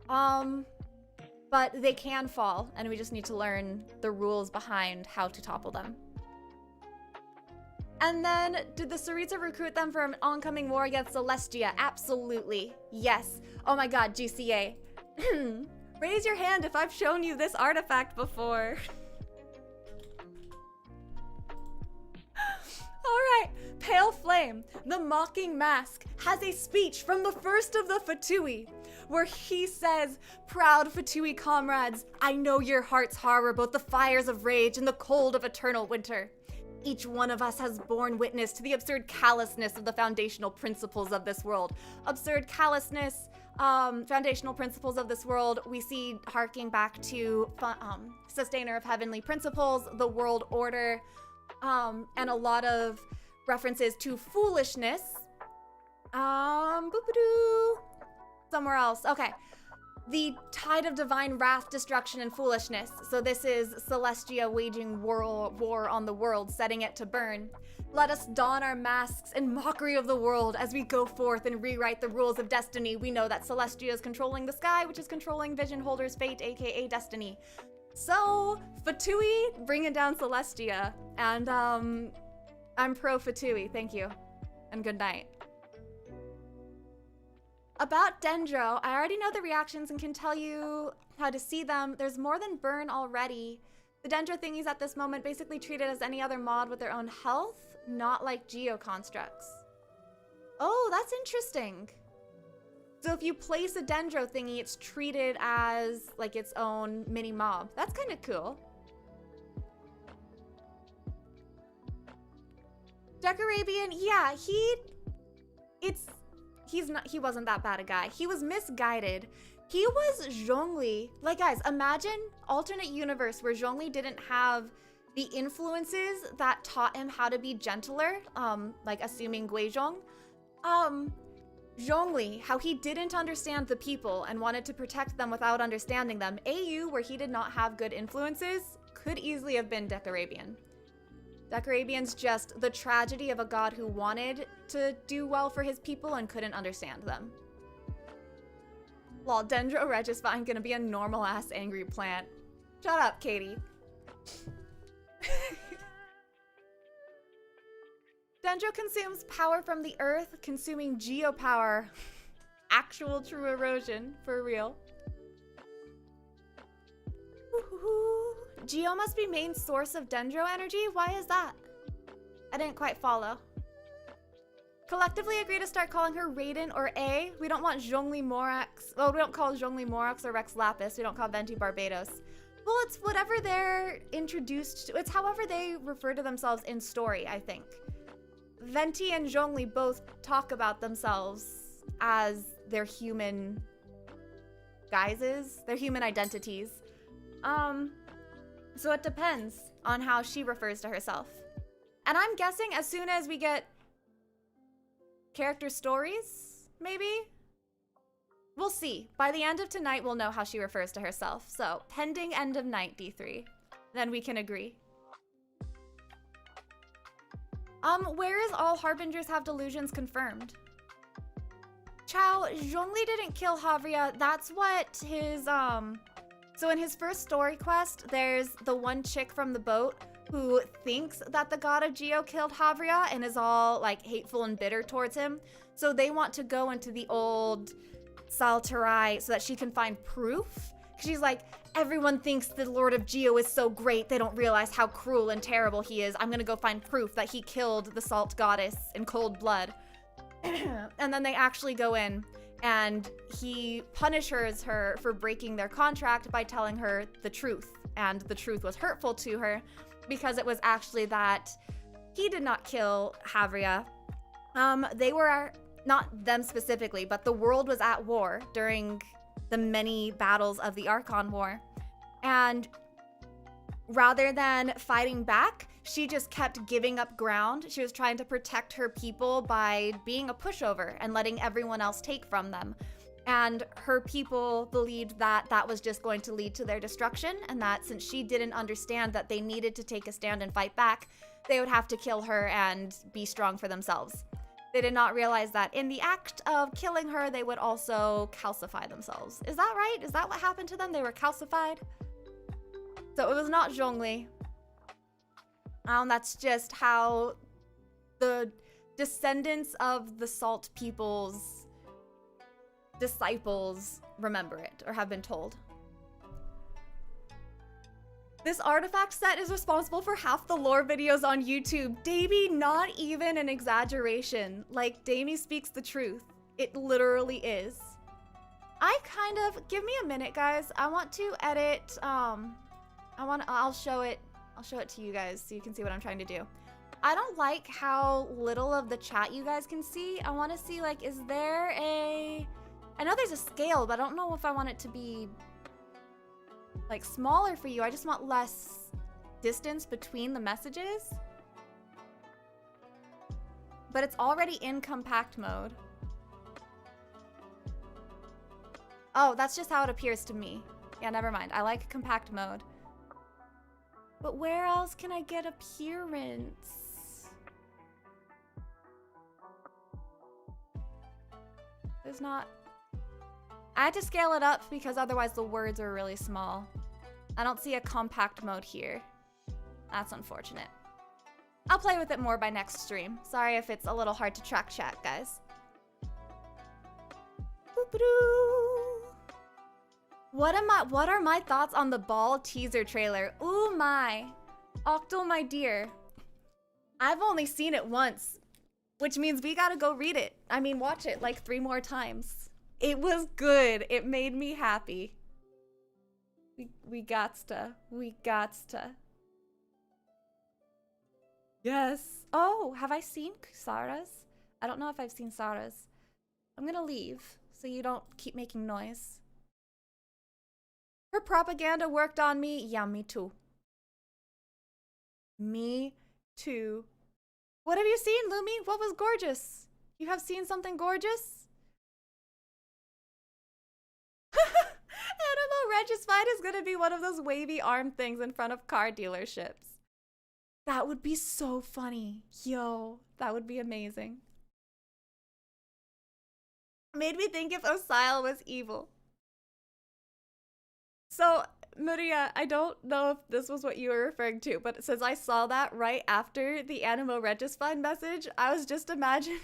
But they can fall, and we just need to learn the rules behind how to topple them. And then, did the Tsaritsa recruit them for an oncoming war against Celestia? Absolutely. Yes. Oh my god, GCA. Raise your hand if I've shown you this artifact before. Alright, Pale Flame, the Mocking Mask, has a speech from the first of the Fatui, where he says, "Proud Fatui comrades, I know your hearts harbor both the fires of rage and the cold of eternal winter. Each one of us has borne witness to the absurd callousness of the foundational principles of this world." Absurd callousness, foundational principles of this world, we see harking back to Sustainer of Heavenly Principles, the World Order, and a lot of references to foolishness. Boop-a-doo. Somewhere else. Okay. The tide of divine wrath, destruction, and foolishness. So this is Celestia waging war on the world, setting it to burn. Let us don our masks in mockery of the world as we go forth and rewrite the rules of destiny. We know that Celestia is controlling the sky, which is controlling Vision Holder's fate, aka destiny. So, Fatui bringing down Celestia. And, I'm pro Fatui. Thank you. And good night. About Dendro, I already know the reactions and can tell you how to see them. There's more than burn already. The Dendro thingies at this moment basically treated as any other mod with their own health, not like geoconstructs. Oh, that's interesting. So if you place a Dendro thingy, it's treated as like its own mini mob. That's kind of cool. Decarabian, yeah, he wasn't that bad a guy. He was misguided. He was Zhongli. Like, guys, imagine alternate universe where Zhongli didn't have the influences that taught him how to be gentler, like assuming Guizhong. Zhongli, how he didn't understand the people and wanted to protect them without understanding them. AU, where he did not have good influences, could easily have been Decarabian. Decarabian's just the tragedy of a god who wanted to do well for his people and couldn't understand them. Lol, Dendro Regisvine gonna be a normal-ass angry plant. Shut up, Katie. Dendro consumes power from the earth, consuming geopower. Actual true erosion, for real. Geo must be main source of Dendro energy? Why is that? I didn't quite follow. Collectively agree to start calling her Raiden or A. We don't want Zhongli Morax. Well, we don't call Zhongli Morax or Rex Lapis. We don't call Venti Barbados. Well, it's whatever they're introduced to. It's however they refer to themselves in story, I think. Venti and Zhongli both talk about themselves as their human guises, their human identities. So it depends on how she refers to herself. And I'm guessing as soon as we get character stories, maybe? We'll see. By the end of tonight, we'll know how she refers to herself. So, pending end of night, D3. Then we can agree. Where is all Harbingers have delusions confirmed? Chow, Zhongli didn't kill Havria. That's what his, So in his first story quest, there's the one chick from the boat who thinks that the god of Geo killed Havria and is all like hateful and bitter towards him. So they want to go into the old Salterai so that she can find proof. She's like, everyone thinks the Lord of Geo is so great, they don't realize how cruel and terrible he is. I'm gonna go find proof that he killed the salt goddess in cold blood. And then they actually go in and he punishes her for breaking their contract by telling her the truth. And the truth was hurtful to her because it was actually that he did not kill Havria. They were, not them specifically, but the world was at war during the many battles of the Archon War. And rather than fighting back, she just kept giving up ground. She was trying to protect her people by being a pushover and letting everyone else take from them. And her people believed that that was just going to lead to their destruction, and that since she didn't understand that they needed to take a stand and fight back, they would have to kill her and be strong for themselves. They did not realize that in the act of killing her, they would also calcify themselves. Is that right? Is that what happened to them? They were calcified? So it was not Zhongli. That's just how the descendants of the Salt people's disciples remember it, or have been told. This artifact set is responsible for half the lore videos on YouTube. Davey, not even an exaggeration. Like, Davey speaks the truth. It literally is. Give me a minute, guys. I want to edit, I'll show it to you guys so you can see what I'm trying to do. I don't like how little of the chat you guys can see. I want to see, like, is there I know there's a scale, but I don't know if I want it to be like smaller for you. I just want less distance between the messages. But it's already in compact mode. Oh, that's just how it appears to me. Yeah, never mind. I like compact mode. But where else can I get appearance? There's not... I had to scale it up because otherwise the words are really small. I don't see a compact mode here. That's unfortunate. I'll play with it more by next stream. Sorry if it's a little hard to track chat, guys. What are my thoughts on the Ball teaser trailer? Ooh my. Octal, my dear. I've only seen it once, which means we gotta go read it. I mean, watch it like 3 more times. It was good. It made me happy. We gots to. Yes. Oh, have I seen Sara's? I don't know if I've seen Sara's. I'm gonna leave so you don't keep making noise. Her propaganda worked on me. Yeah, me too. Me too. What have you seen, Lumi? What was gorgeous? You have seen something gorgeous? Animo Regicide is gonna be one of those wavy arm things in front of car dealerships. That would be so funny. Yo, that would be amazing. Made me think if Osile was evil. So, Maria, I don't know if this was what you were referring to, but since I saw that right after the Animo Regicide message, I was just imagining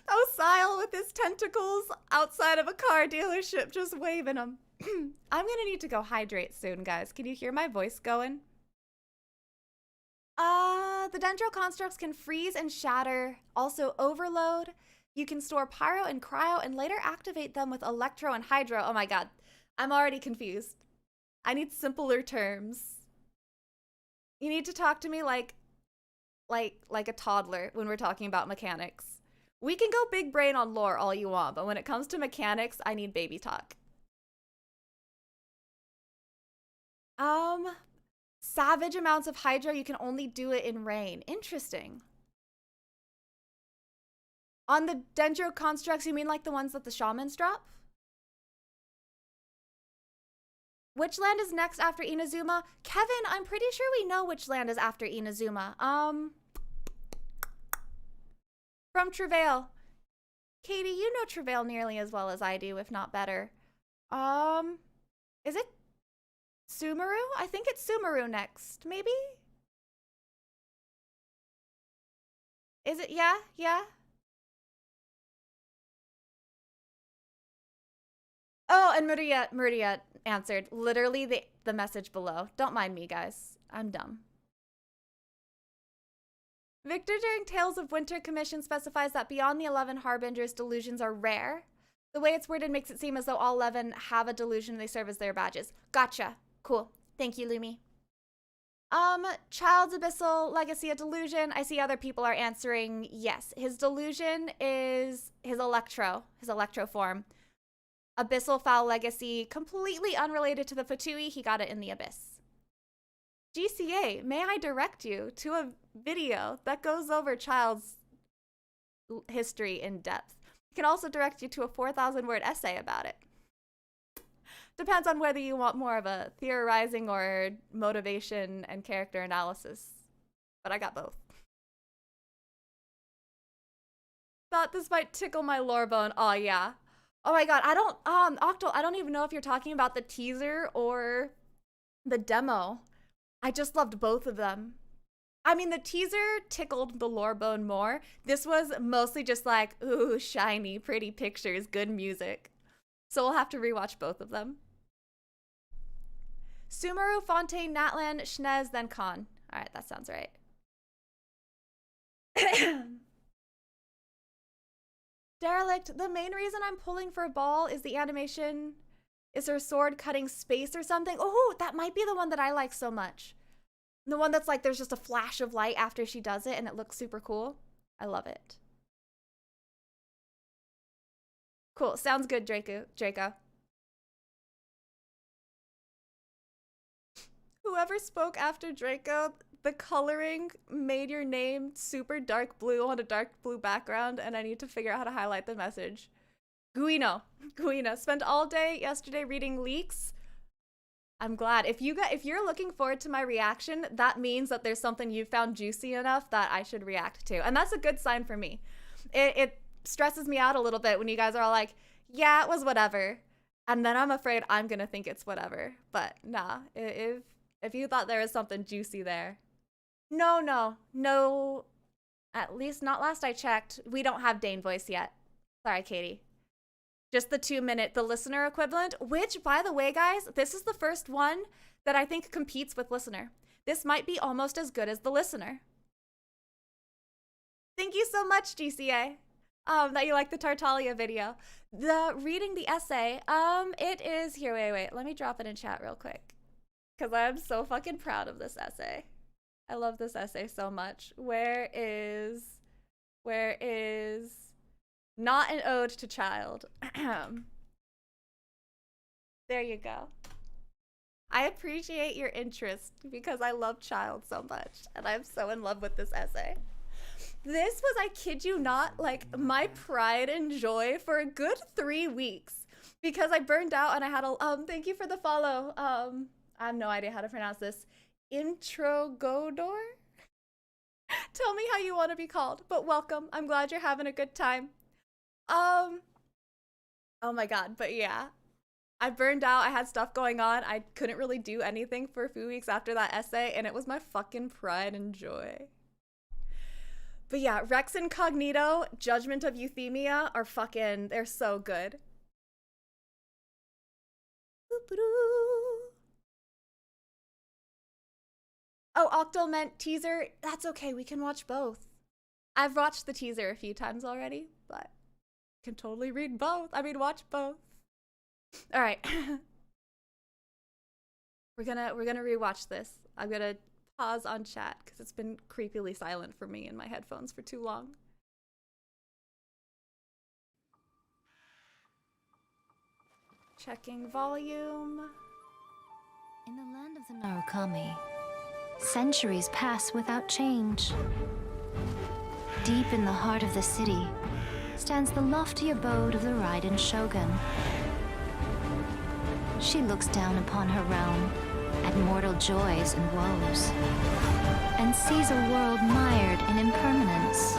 Osile with his tentacles outside of a car dealership just waving them. I'm gonna need to go hydrate soon, guys. Can you hear my voice going? The Dendro constructs can freeze and shatter, also overload. You can store pyro and cryo and later activate them with electro and hydro. Oh my god, I'm already confused. I need simpler terms. You need to talk to me like a toddler when we're talking about mechanics. We can go big brain on lore all you want, but when it comes to mechanics, I need baby talk. Savage amounts of hydro, you can only do it in rain. Interesting. On the Dendro constructs, you mean like the ones that the shamans drop? Which land is next after Inazuma? Kevin, I'm pretty sure we know which land is after Inazuma. From Travail. Katie, you know Travail nearly as well as I do, if not better. Is it Sumeru? I think it's Sumeru next, maybe? Is it? Yeah, yeah. Oh, and Murdia answered literally the message below. Don't mind me, guys. I'm dumb. Victor during Tales of Winter Commission specifies that beyond the 11 Harbingers, delusions are rare. The way it's worded makes it seem as though all 11 have a delusion and they serve as their badges. Gotcha. Cool. Thank you, Lumi. Child's Abyssal Legacy a delusion. I see other people are answering yes. His delusion is his Electro form. Abyssal Foul Legacy, completely unrelated to the Fatui. He got it in the Abyss. GCA, may I direct you to a video that goes over Child's history in depth. I can also direct you to a 4,000-word essay about it. Depends on whether you want more of a theorizing or motivation and character analysis. But I got both. Thought this might tickle my lore bone. Oh, yeah. Oh my god, Octal, I don't even know if you're talking about the teaser or the demo. I just loved both of them. I mean, the teaser tickled the lore bone more. This was mostly just like, ooh, shiny, pretty pictures, good music. So we'll have to rewatch both of them. Sumeru, Fontaine, Natlan, Schnez, then Khan. All right, that sounds right. Derelict, the main reason I'm pulling for a ball is the animation. Is her sword cutting space or something? Oh, that might be the one that I like so much. The one that's like there's just a flash of light after she does it and it looks super cool. I love it. Cool, sounds good, Draco. Whoever spoke after Draco, the coloring made your name super dark blue on a dark blue background, and I need to figure out how to highlight the message. Guino, spent all day yesterday reading leaks. I'm glad. If you're looking forward to my reaction, that means that there's something you found juicy enough that I should react to, and that's a good sign for me. It stresses me out a little bit when you guys are all like, yeah, it was whatever, and then I'm afraid I'm gonna think it's whatever. But nah, if you thought there was something juicy there. No. At least not last I checked. We don't have Dane voice yet. Sorry, Katie. Just the 2-minute, the listener equivalent, which, by the way, guys, this is the first one that I think competes with listener. This might be almost as good as the listener. Thank you so much, GCA, that you like the Tartaglia video. The reading the essay, it is, here, wait, let me drop it in chat real quick. Because I'm so fucking proud of this essay. I love this essay so much. Where is not an ode to Child? There you go. I appreciate your interest because I love Child so much and I'm so in love with this essay. This was, I kid you not, like my pride and joy for a good 3 weeks because I burned out and I had a, thank you for the follow. I have no idea how to pronounce this. Introgodor? Tell me how you want to be called, but welcome. I'm glad you're having a good time. Oh my god, but yeah. I burned out, I had stuff going on, I couldn't really do anything for a few weeks after that essay, and it was my fucking pride and joy. But yeah, Rex Incognito, Judgment of Euthymia are fucking, they're so good. Oh, Octal meant teaser. That's okay, we can watch both. I've watched the teaser a few times already, but can totally read both. I mean, watch both. All right. we're gonna rewatch this. I'm gonna pause on chat because it's been creepily silent for me in my headphones for too long. Checking volume. In the land of the Narukami, centuries pass without change. Deep in the heart of the city stands the lofty abode of the Raiden Shogun. She looks down upon her realm at mortal joys and woes, and sees a world mired in impermanence.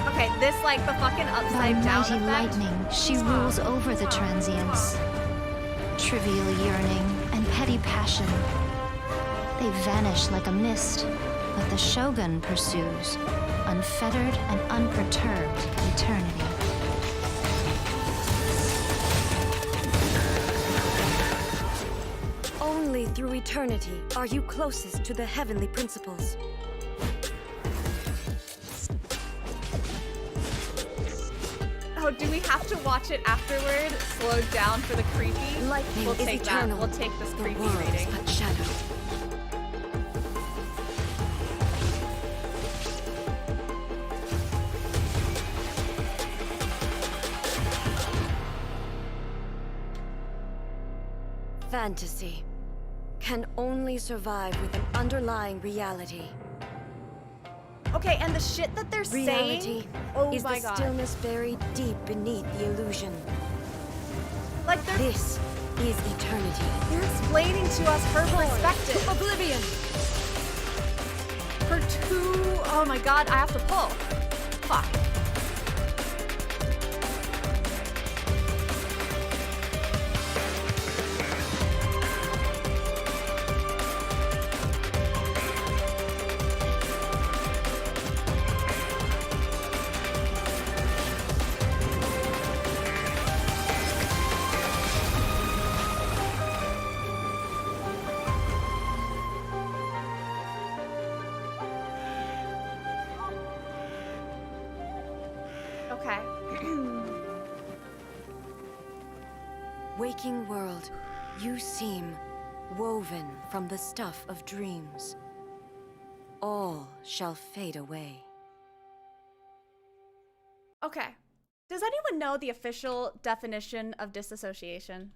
Okay, this like the fucking upside down effect. By mighty lightning, she rules over the transients. Trivial yearning and petty passion, they vanish like a mist, but the Shogun pursues, unfettered and unperturbed eternity. Only through eternity are you closest to the heavenly principles. Oh, do we have to watch it afterward, slowed down for the creepy? Lightning We'll is take eternal. that. We'll take this The creepy world's rating. but shadow. Fantasy can only survive with an underlying reality. Okay, and the shit that they're Reality saying. Oh is my the god. stillness buried deep beneath the illusion. Like they're This is eternity. They're explaining to us her perspective. Oblivion. Her two. Oh my god, I have to pull. Fuck. Okay. Waking world, you seem woven from the stuff of dreams. All shall fade away. Okay. Does anyone know the official definition of disassociation?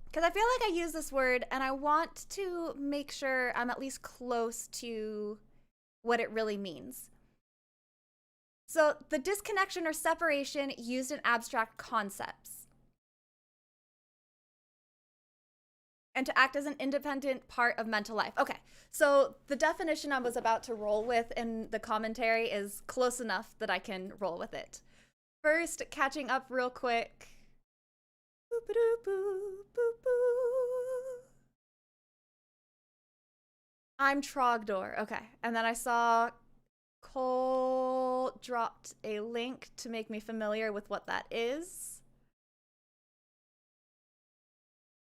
Because I feel like I use this word and I want to make sure I'm at least close to what it really means. So, the disconnection or separation used in abstract concepts. And to act as an independent part of mental life. Okay, so the definition I was about to roll with in the commentary is close enough that I can roll with it. First, catching up real quick. Boop-a-doo-boo, boop-boo. I'm Trogdor. Okay, and then I saw Cole dropped a link to make me familiar with what that is.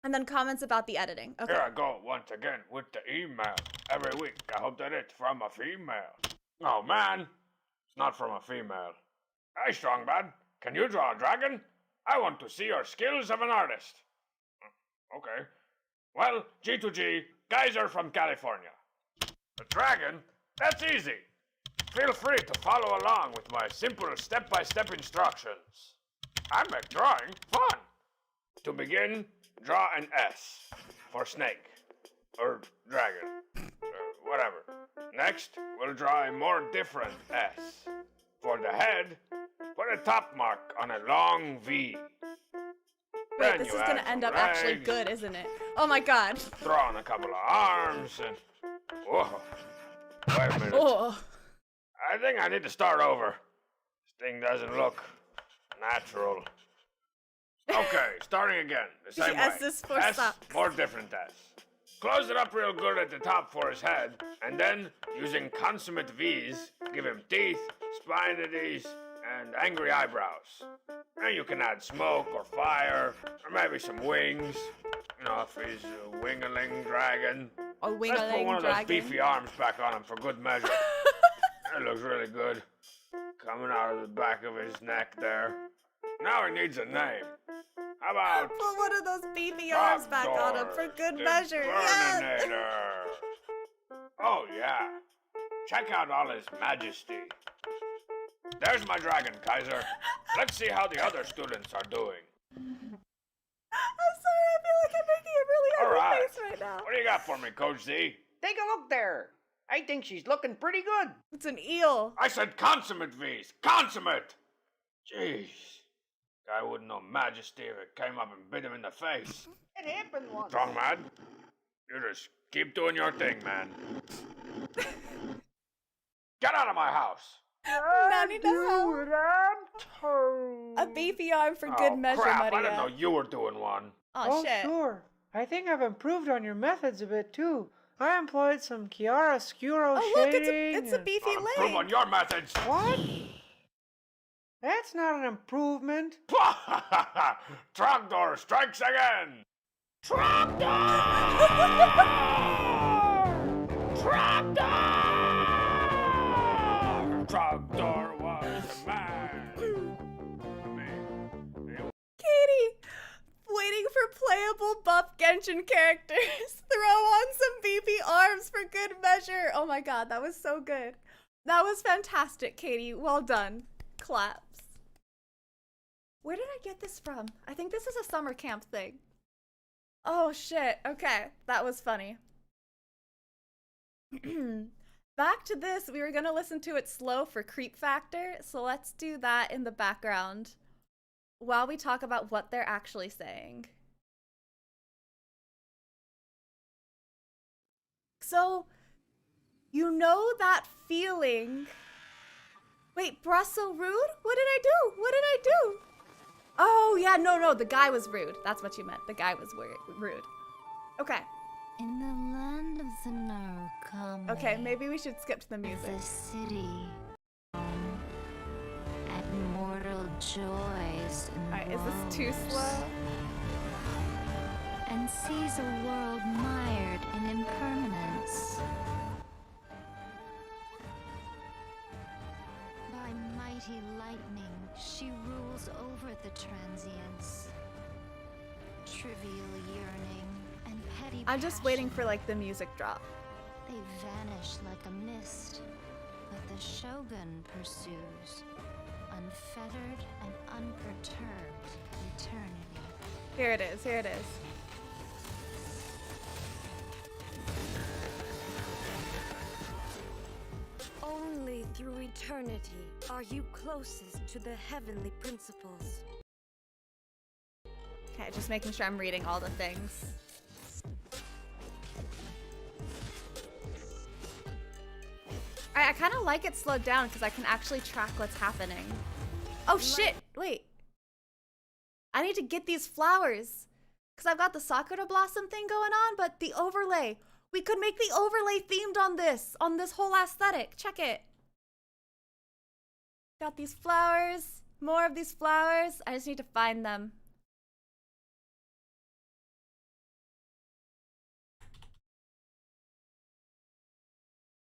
And then comments about the editing. Okay. Here I go once again with the email. Every week, I hope that it's from a female. Oh man, it's not from a female. Hey Strongbad, can you draw a dragon? I want to see your skills of an artist. Okay. Well, G2G, Geyser from California. The dragon? That's easy. Feel free to follow along with my simple step-by-step instructions. I make drawing fun. To begin, draw an S for snake, or dragon, or whatever. Next, we'll draw a more different S. For the head, put a top mark on a long V. Wait, Then this you is add gonna some end up actually legs, good, isn't it? Oh my god. Throw on a couple of arms, and... Whoa. Wait a minute. Oh. I think I need to start over. This thing doesn't look natural. Okay, starting again. The same way. S is for S, socks. more different S. Close it up real good at the top for his head, and then, using consummate V's, give him teeth, spinities, and angry eyebrows. And you can add smoke or fire, or maybe some wings. You know, if he's a wing-a-ling dragon. A Let's put wing-a-ling one of those dragon. beefy arms back on him for good measure. That looks really good. Coming out of the back of his neck there. Now he needs a name. How about Put one of those beefy arms back on him for good the measure. Yes. Burninator. Oh yeah. Check out all his majesty. There's my dragon, Kaiser. Let's see how the other students are doing. I'm sorry, I feel like I'm making a really All ugly right. face right now. What do you got for me, Coach Z? Take a look there. I think she's looking pretty good. It's an eel. I said consummate, V's. Consummate! Jeez. Guy wouldn't know majesty if it came up and bit him in the face. It happened once. Strong man. You just keep doing your thing, man. Get out of my house. Nanny no. A beefy arm for good Oh, measure, crap. I Maria. didn't know you were doing one. Oh, shit. Sure. I think I've improved on your methods a bit too. I employed some chiaroscuro Oh, look, shading. it's a beefy Improve on leg. your methods. What? That's not an improvement. Trogdor strikes again. Trogdor! Trogdor! Trogdor was a man. Katie, waiting for playable buff Genshin characters. Throw on some beefy arms for good measure. Oh my god, that was so good. That was fantastic, Katie. Well done. Claps. Where did I get this from? I think this is a summer camp thing. Oh shit. Okay, that was funny. Back to this. We were gonna listen to it slow for creep factor, so let's do that in the background while we talk about what they're actually saying. So, you know that feeling. Wait, Bruss so rude? What did I do? What did I do? Oh, yeah, no, the guy was rude. That's what you meant. The guy was rude. Okay. In the land of the Narukami. Okay, maybe we should skip to the music. The city. At mortal joys and Alright, is this too woes, slow? and sees a world mired in impermanence. By mighty lightning, she rules over the transients. Trivial yearning and petty I'm just waiting for passion, like the music drop. they vanish like a mist, but the Shogun pursues, unfettered and unperturbed eternity. Here it is, here it is. Only through eternity are you closest to the heavenly principles. Okay, just making sure I'm reading all the things. I kind of like it slowed down because I can actually track what's happening. Oh shit, wait. I need to get these flowers because I've got the Sakura Blossom thing going on, but the overlay. We could make the overlay themed on this whole aesthetic. Check it. Got these flowers, more of these flowers. I just need to find them.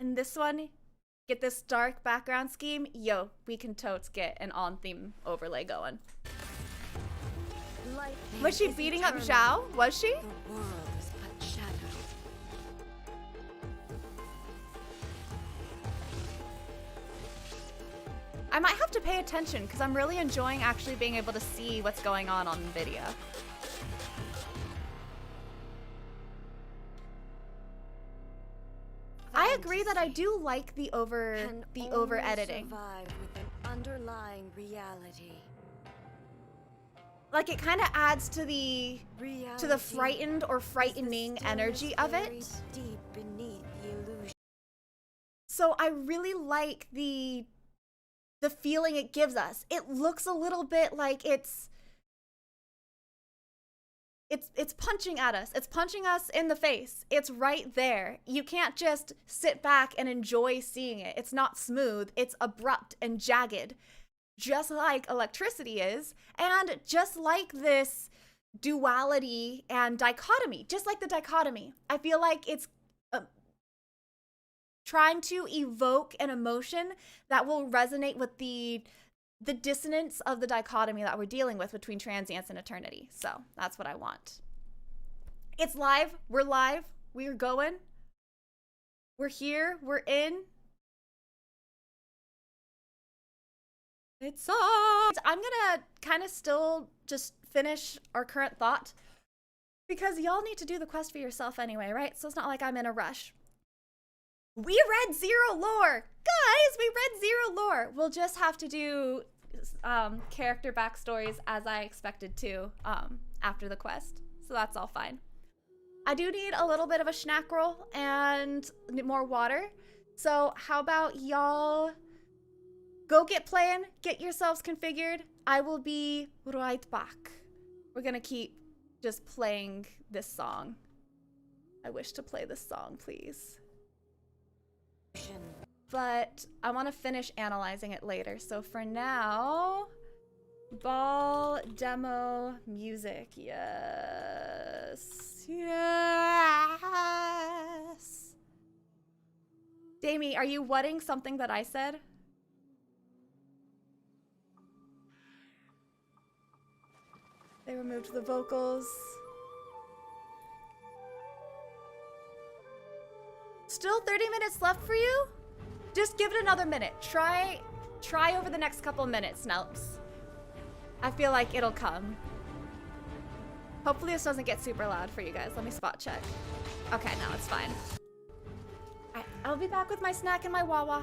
And this one, get this dark background scheme. Yo, we can totes get an on-theme overlay going. Was she beating up Zhao? Was she? The world is but shadow. I might have to pay attention because I'm really enjoying actually being able to see what's going on video. I agree that I do like the over editing. Survive with an underlying reality. Like it kind of adds to the Reality frightened or frightening is the energy stillness of it. buried deep beneath the illusion. So I really like the feeling it gives us. It looks a little bit like it's punching at us. It's punching us in the face. It's right there. You can't just sit back and enjoy seeing it. It's not smooth. It's abrupt and jagged, just like electricity is, and just like this duality and dichotomy, just like the dichotomy. I feel like it's trying to evoke an emotion that will resonate with the dissonance of the dichotomy that we're dealing with between transience and eternity. So that's what I want. It's live. We're going. We're here. We're in. It's on. I'm gonna kind of still just finish our current thought because y'all need to do the quest for yourself anyway, right? So it's not like I'm in a rush. We read zero lore. Guys, we read zero lore. We'll just have to do character backstories as I expected to after the quest. So that's all fine. I do need a little bit of a snack roll and more water. So how about y'all go get playing, get yourselves configured. I will be right back. We're gonna keep just playing this song. I wish to play this song, please. But I want to finish analyzing it later. So for now, ball demo music. Yes. Yes. Damie, are you whatting something that I said? They removed the vocals. Still 30 minutes left for you? Just give it another minute. Try over the next couple minutes, Nelps. I feel like it'll come. Hopefully this doesn't get super loud for you guys. Let me spot check. Okay, no, it's fine. I'll be back with my snack and my Wawa.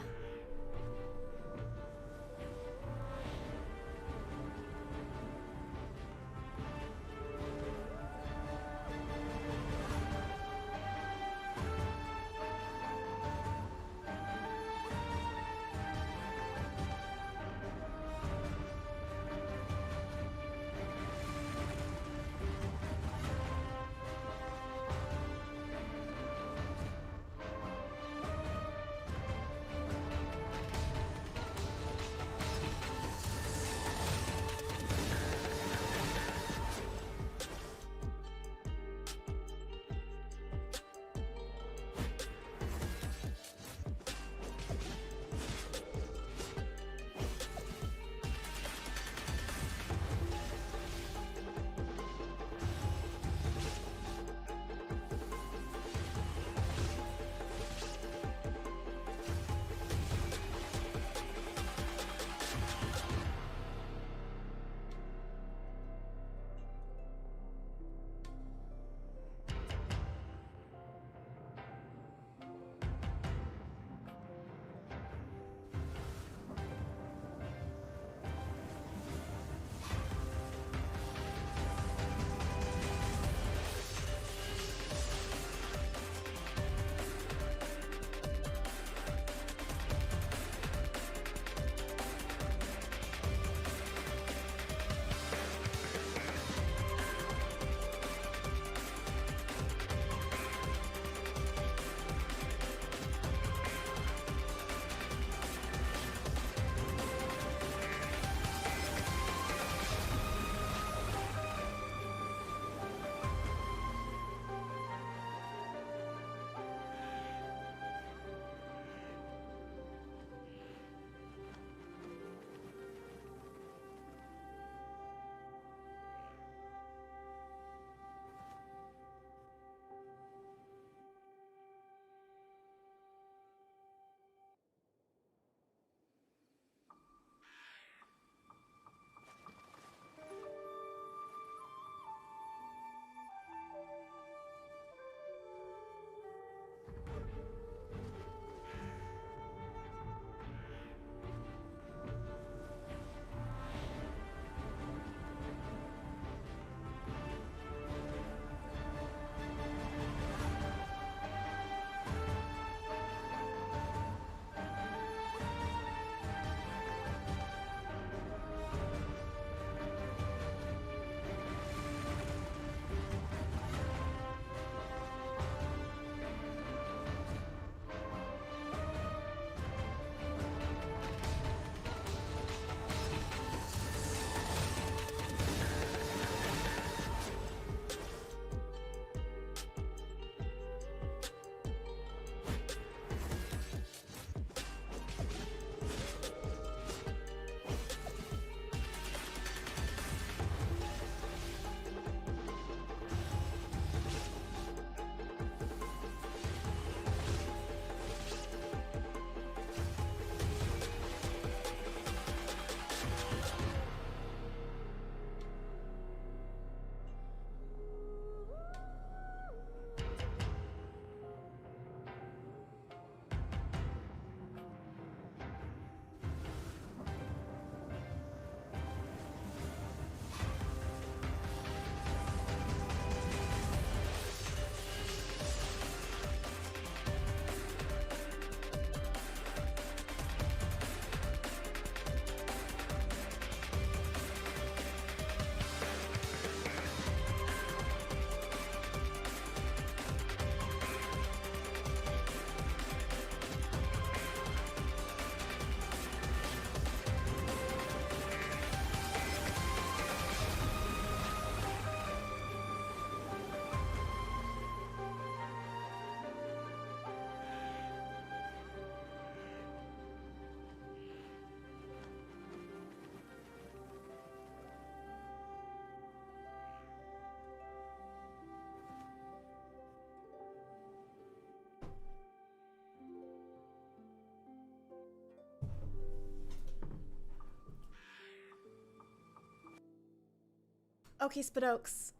Okie Spadokes.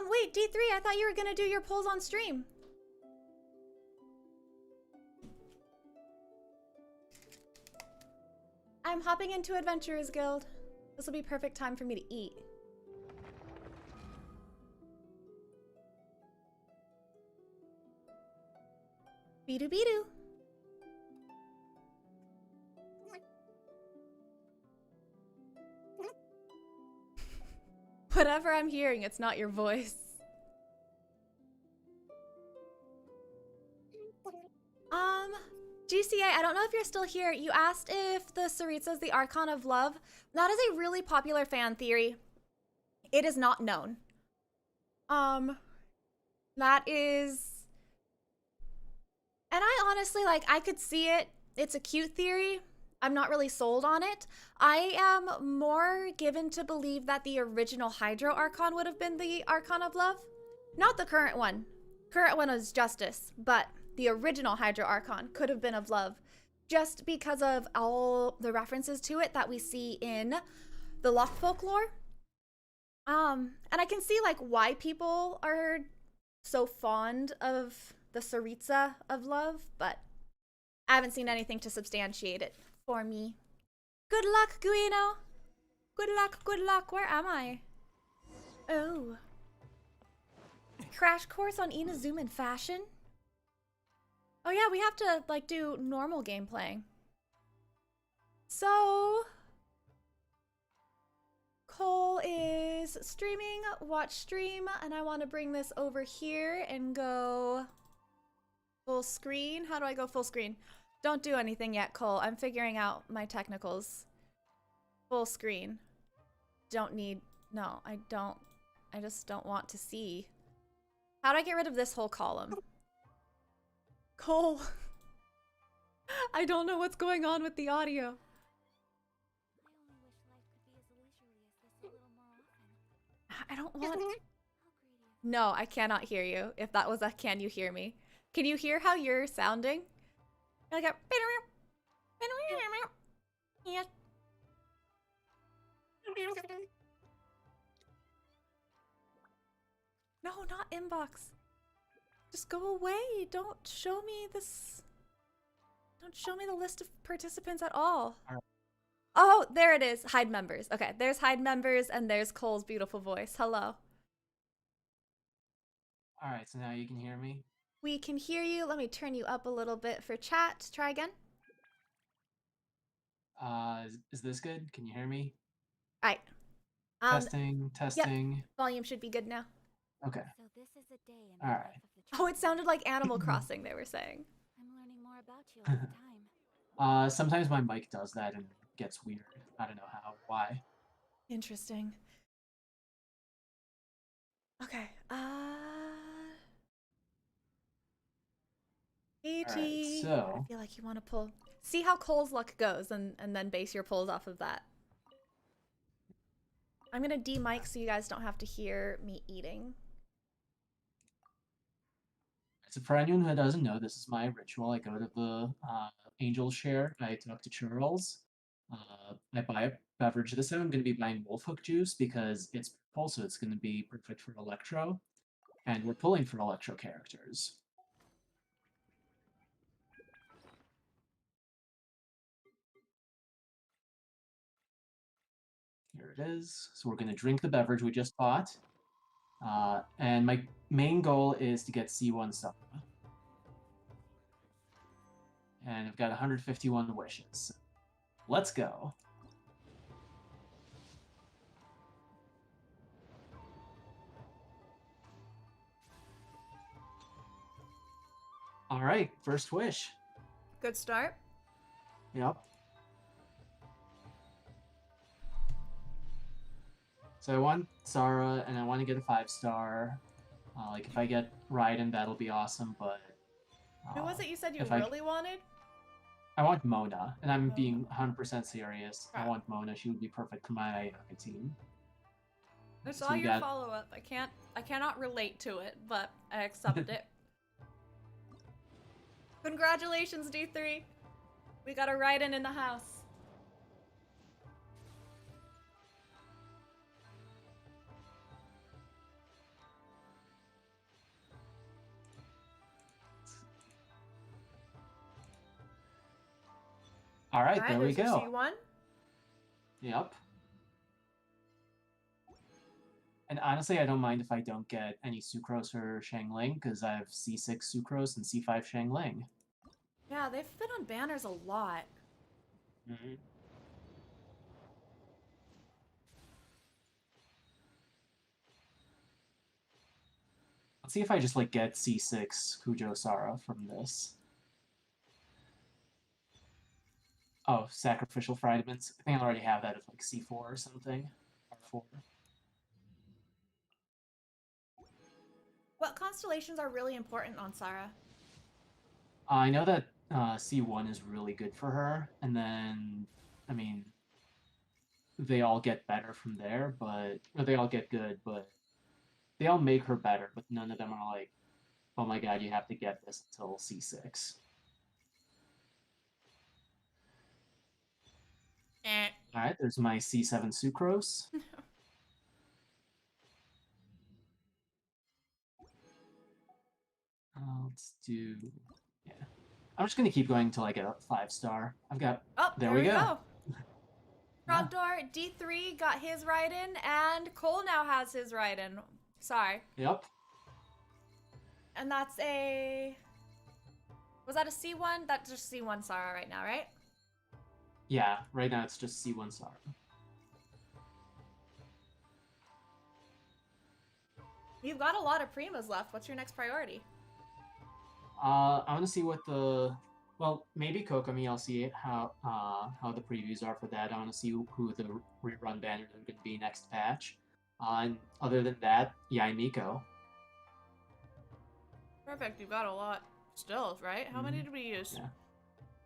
Wait, D3, I thought you were gonna do your polls on stream. I'm hopping into Adventurers Guild. This will be perfect time for me to eat. Beedoo beedoo. Whatever I'm hearing, it's not your voice. GCA, I don't know if you're still here. You asked if the Tsaritsa is the Archon of Love. That is a really popular fan theory. It is not known. That is... And I honestly, like, I could see it. It's a cute theory. I'm not really sold on it. I am more given to believe that the original Hydro Archon would have been the Archon of Love. Not the current one. Current one is Justice, but the original Hydro Archon could have been of Love, just because of all the references to it that we see in the Loch folklore. And I can see like why people are so fond of the Tsaritsa of Love, but I haven't seen anything to substantiate it for me. Good luck, Guino. Good luck, good luck. Where am I? Oh. Crash course on Inazuman fashion? Oh yeah, we have to like do normal gameplay. So Cole is streaming, watch stream, and I want to bring this over here and go full screen. How do I go full screen? Don't do anything yet, Cole. I'm figuring out my technicals. Full screen. Don't need, no, I just don't want to see. How do I get rid of this whole column? Cole, I don't know what's going on with the audio. I don't want... No, I cannot hear you. If that was a can you hear me? Can you hear how you're sounding? I got... No, not inbox. Just go away. Don't show me this. Don't show me the list of participants at all. Oh, there it is. Hide members. Okay, there's hide members and there's Cole's beautiful voice. Hello. All right, so now you can hear me? We can hear you. Let me turn you up a little bit for chat. Try again. Is this good? Can you hear me? All right. Testing. Yep. Volume should be good now. Okay. So this is a day in All the right. life of the Oh, it sounded like Animal Crossing they were saying. I'm learning more about you all the time. Sometimes my mic does that and gets weird. I don't know why. Interesting. Okay. AT. Alright, so- I feel like you want to pull. See how Cole's luck goes and then base your pulls off of that. I'm gonna de-mic so you guys don't have to hear me eating. So for anyone who doesn't know, this is my ritual. I go to the Angel Share. I talk to Charles. I buy a beverage. This time I'm going to be buying Wolfhook juice because it's purple, so it's going to be perfect for Electro. And we're pulling for Electro characters. Here it is. So we're going to drink the beverage we just bought. And my main goal is to get C1 Star. And I've got 151 wishes. Let's go. All right, first wish. Good start. Yep. So I want Zara, and I want to get a 5-star. Like, if I get Raiden, that'll be awesome, but... Who was it you said you if really wanted? I want Mona, and I'm being 100% serious. Crap. I want Mona. She would be perfect for my team. I So saw we your got- follow-up. I cannot relate to it, but I accept it. Congratulations, D3. We got a Raiden in the house. All right, Alright, there we there's your go. C1. Yep. And honestly, I don't mind if I don't get any Sucrose or Shangling, because I have C6 Sucrose and C5 Shangling. Yeah, they've been on banners a lot. Mm-hmm. Let's see if I just like get C6 Kujo Sara from this. Oh, Sacrificial Fragments. I think I already have that at like C4 or something. R4. What constellations are really important on Sara? I know that C1 is really good for her, and then, I mean, they all get better from there, but, or they all get good, but they all make her better, but none of them are like, oh my god, you have to get this until C6. Alright, there's my C7 Sucrose. Let's do, yeah. I'm just gonna keep going until I get a 5-star. I've got, Oh, there we go. Yeah. Trogdor, D3 got his ride in, and Cole now has his ride in. Sorry. Yep. And that's a... Was that a C1? That's just C1 Sara right now, right? Yeah, right now it's just C1 Sara. You've got a lot of Primas left. What's your next priority? I want to see what the, well, maybe Kokomi. I'll see how the previews are for that. I want to see who the rerun banners are going to be next patch. And other than that, yeah, Miko. Perfect. You've got a lot still, right? How many did we use? Yeah.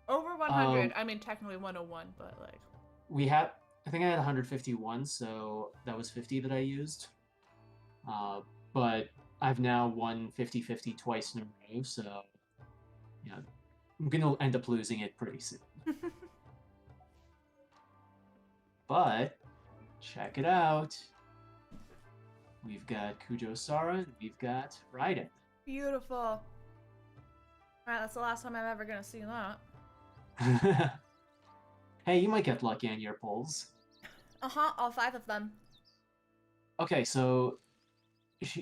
Over 100. I mean, technically 101, but like... We had, I think I had 151, so that was 50 that I used. But I've now won 50-50 twice in a row, so yeah, I'm gonna end up losing it pretty soon. But check it out. We've got Kujo Sara, and we've got Raiden. Beautiful. Alright, that's the last time I'm ever gonna see that. Hey, you might get lucky on your pulls. Uh-huh, all 5 of them. Okay, so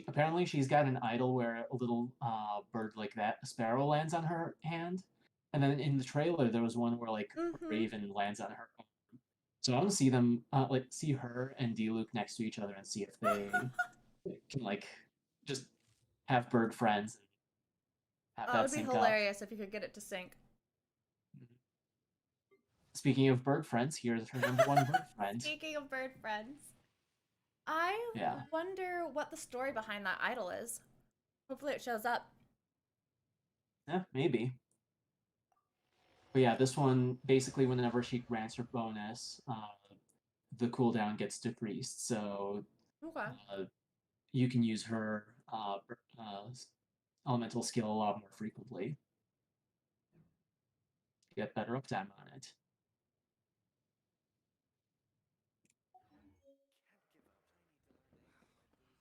apparently she's got an idol where a little bird like that, a sparrow, lands on her hand, and then in the trailer there was one where like a raven lands on her arm. So I want to see them, like see her and D-Luke next to each other and see if they can like just have bird friends. And have Oh, that it would be sync up. hilarious if you could get it to sync. Speaking of bird friends, here's her #1 bird friend. Speaking of bird friends, I wonder what the story behind that idol is. Hopefully it shows up. Yeah, maybe. But yeah, this one, basically whenever she grants her bonus, the cooldown gets decreased. So you can use her elemental skill a lot more frequently. Get better uptime on it.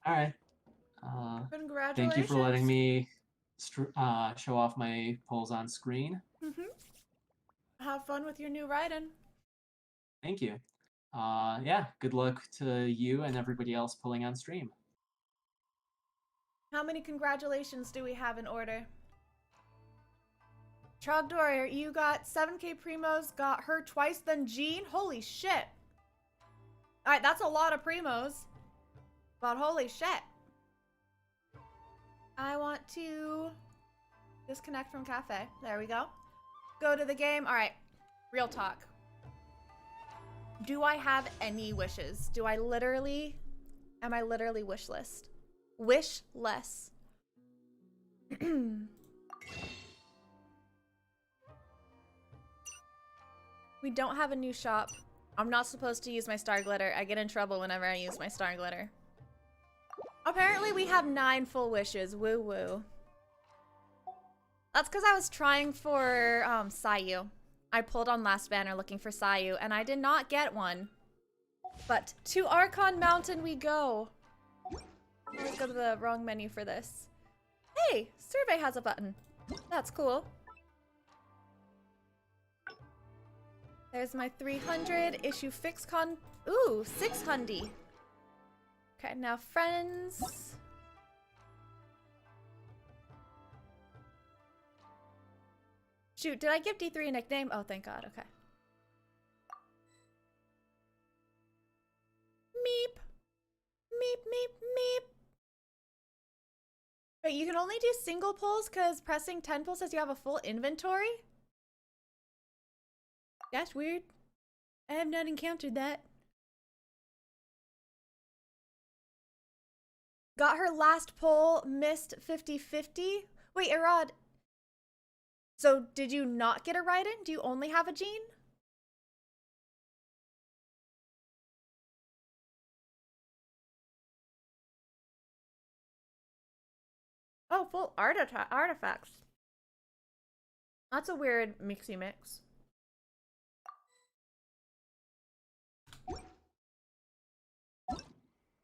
Alright. Congratulations. Thank you for letting me show off my polls on screen. Have fun with your new Raiden. Thank you. Yeah, good luck to you and everybody else pulling on stream. How many congratulations do we have in order? Trogdor, you got 7k primos, got her twice, then Jean. Holy shit. Alright, that's a lot of primos. But holy shit. I want to disconnect from cafe. There we go. Go to the game. Alright, real talk. Do I have any wishes? Am I literally wish list? Wish less. We don't have a new shop. I'm not supposed to use my star glitter. I get in trouble whenever I use my star glitter. Apparently we have 9 full wishes. Woo woo. That's because I was trying for Sayu. I pulled on last banner looking for Sayu and I did not get one. But to Archon Mountain we go. Let's go to the wrong menu for this. Hey, survey has a button. That's cool. There's my 300 issue fix con. Ooh, 600. Okay, now friends. Shoot, did I give D3 a nickname? Oh, thank God. Okay. Meep. Meep, meep, meep. Wait, you can only do single pulls because pressing 10 pulls says you have a full inventory? That's weird. I have not encountered that. Got her last pull, missed 50-50. Wait, Arad. So did you not get a Raiden? Do you only have a Jean? Oh, full artifacts. That's a weird mixy mix.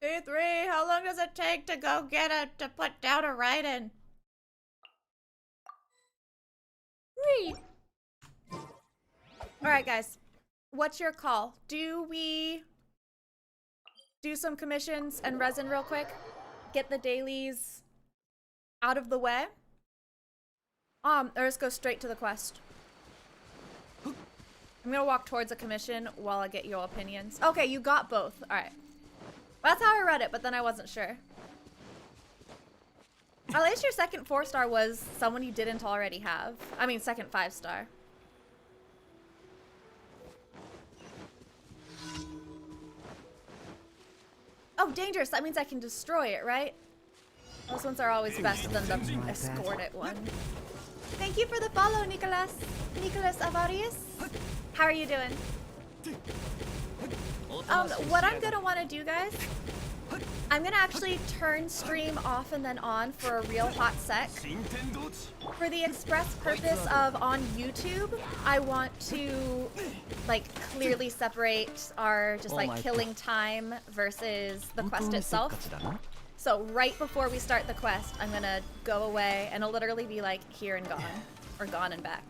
D3, how long does it take to go to put down a Raiden? Read. Alright, guys. What's your call? Do we do some commissions and resin real quick? Get the dailies out of the way? Or just go straight to the quest. I'm gonna walk towards a commission while I get your opinions. Okay, you got both. Alright. That's how I read it, but then I wasn't sure. At least your second 4-star was someone you didn't already have. I mean, second 5-star. Oh, dangerous. That means I can destroy it, right? Those ones are always best than the escorted one. Thank you for the follow, Nicholas. Nicholas Avarius. How are you doing? What I'm gonna want to do, guys, I'm gonna actually turn stream off and then on for a real hot sec. For the express purpose of on YouTube, I want to like clearly separate our just like killing time versus the quest itself. So right before we start the quest, I'm gonna go away and it'll literally be like here and gone, or gone and back.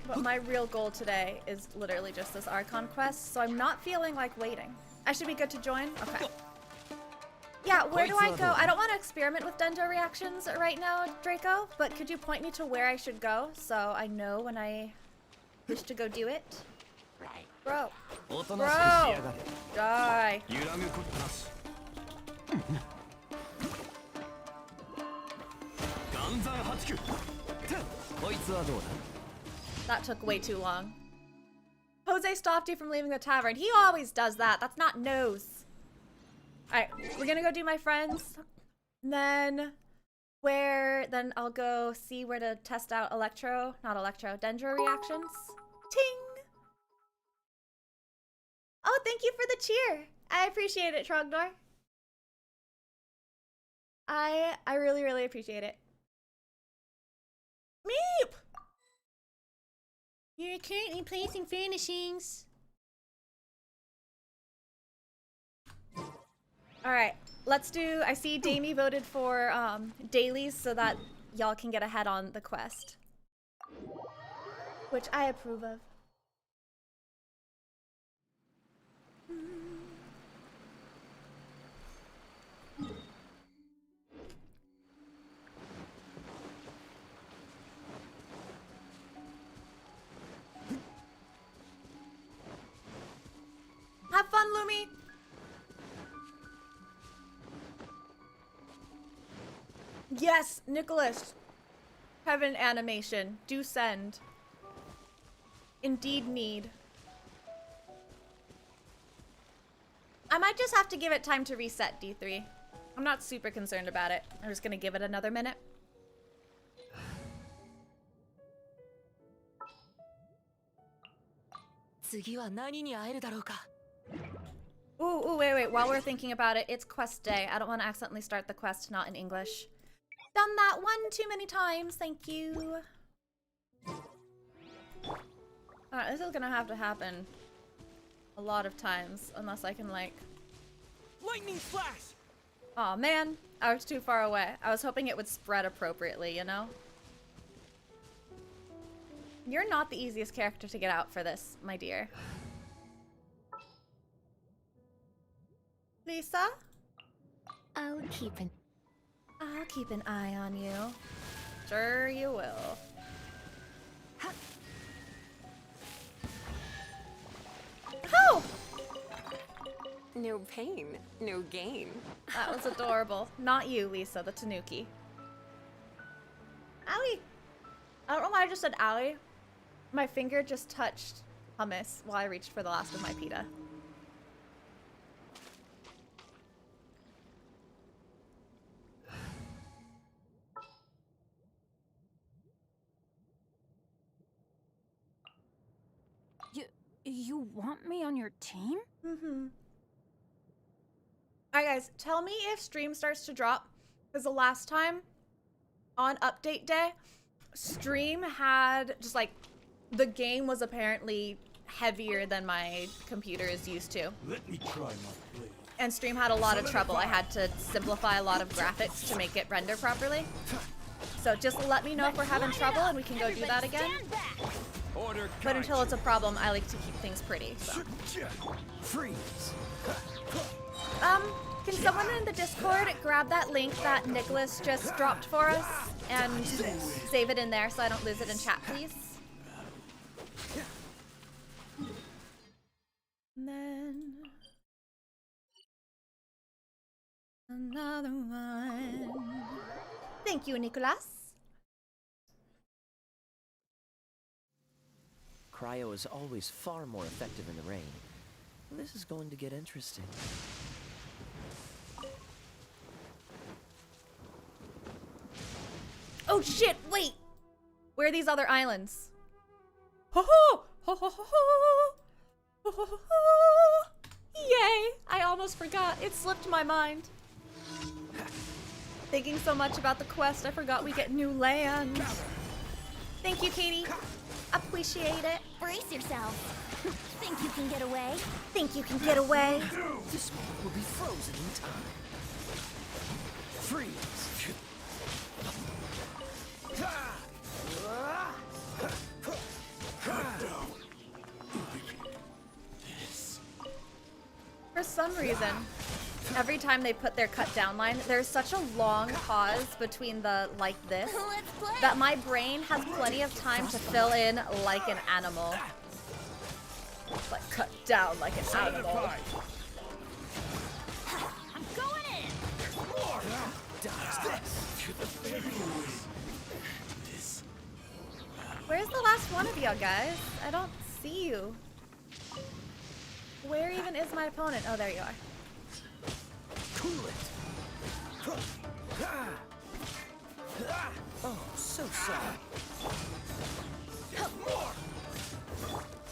But my real goal today is literally just this Archon quest, so I'm not feeling like waiting. I should be good to join? Okay. Yeah, where do I go? I don't want to experiment with Dendo reactions right now, Draco, but could you point me to where I should go so I know when I wish to go do it? Bro. Bro! Die. That took way too long. Jose stopped you from leaving the tavern. He always does that. That's not nose. Alright, we're gonna go do my friends. Then I'll go see where to test out Dendro reactions. Ting! Oh, thank you for the cheer. I appreciate it, Trogdor. I really, really appreciate it. Meep! You're currently placing furnishings. Alright, let's do, I see Damie voted for dailies so that y'all can get ahead on the quest. Which I approve of. Have fun, Lumi! Yes, Nicholas. Heaven animation. Do send. Indeed need. I might just have to give it time to reset, D3. I'm not super concerned about it. I'm just gonna give it another minute. Ooh, wait. While we're thinking about it, it's quest day. I don't want to accidentally start the quest not in English. Done that one too many times, thank you. Alright, this is gonna have to happen a lot of times, unless I can, like... Lightning flash! Aw, man. I was too far away. I was hoping it would spread appropriately, you know? You're not the easiest character to get out for this, my dear. Lisa? I'll keep an I'll keep an eye on you. Sure you will. Oh! No pain, no gain. That was adorable. Not you, Lisa, the Tanuki. Owie! I don't know why I just said owie. My finger just touched hummus while I reached for the last of my pita. You want me on your team? Mm-hmm. Alright guys, tell me if stream starts to drop. Because the last time, on update day, stream had just like, the game was apparently heavier than my computer is used to. Let me try my blade. And stream had a lot of trouble. I had to simplify a lot of graphics to make it render properly. So just let me know if we're having trouble and we can go do that again. Order But until it's a problem, I like to keep things pretty, so. freeze. Can someone in the Discord grab that link that Nicholas just dropped for us and save it in there so I don't lose it in chat, please? And then another one. Thank you, Nicholas. Cryo is always far more effective in the rain. This is going to get interesting. Oh shit, wait! Where are these other islands? Ho ho! Ho ho ho ho! Ho ho ho ho! Yay! I almost forgot. It slipped my mind. Thinking so much about the quest, I forgot we get new land. Thank you, Katie. Appreciate it. brace yourself. Think you can get away? Think you can get away? This one will be frozen in time. Freeze! For some reason, every time they put their cut down line, there's such a long pause between the like this Let's play! that my brain has plenty of time to fill in like an animal. Like cut down like an animal. I'm going in! Where's the last one of y'all guys? I don't see you. Where even is my opponent? Oh, there you are. Cool it! Oh, so sorry.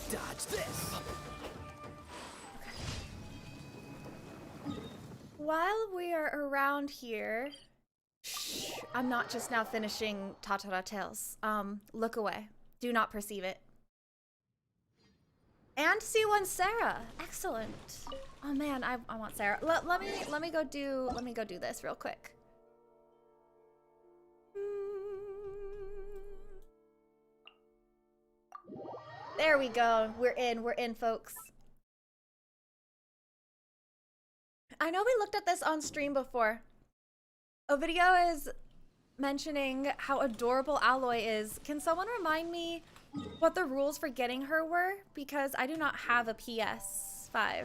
Dodge this! While we are around here, shh, I'm not just now finishing Tatara Tales. Look away. Do not perceive it. And C1 Sarah. Excellent. Oh man, I want Sarah. Let me go do this real quick. There we go. We're in, folks. I know we looked at this on stream before. A video is mentioning how adorable Aloy is. Can someone remind me what the rules for getting her were? Because I do not have a PS5,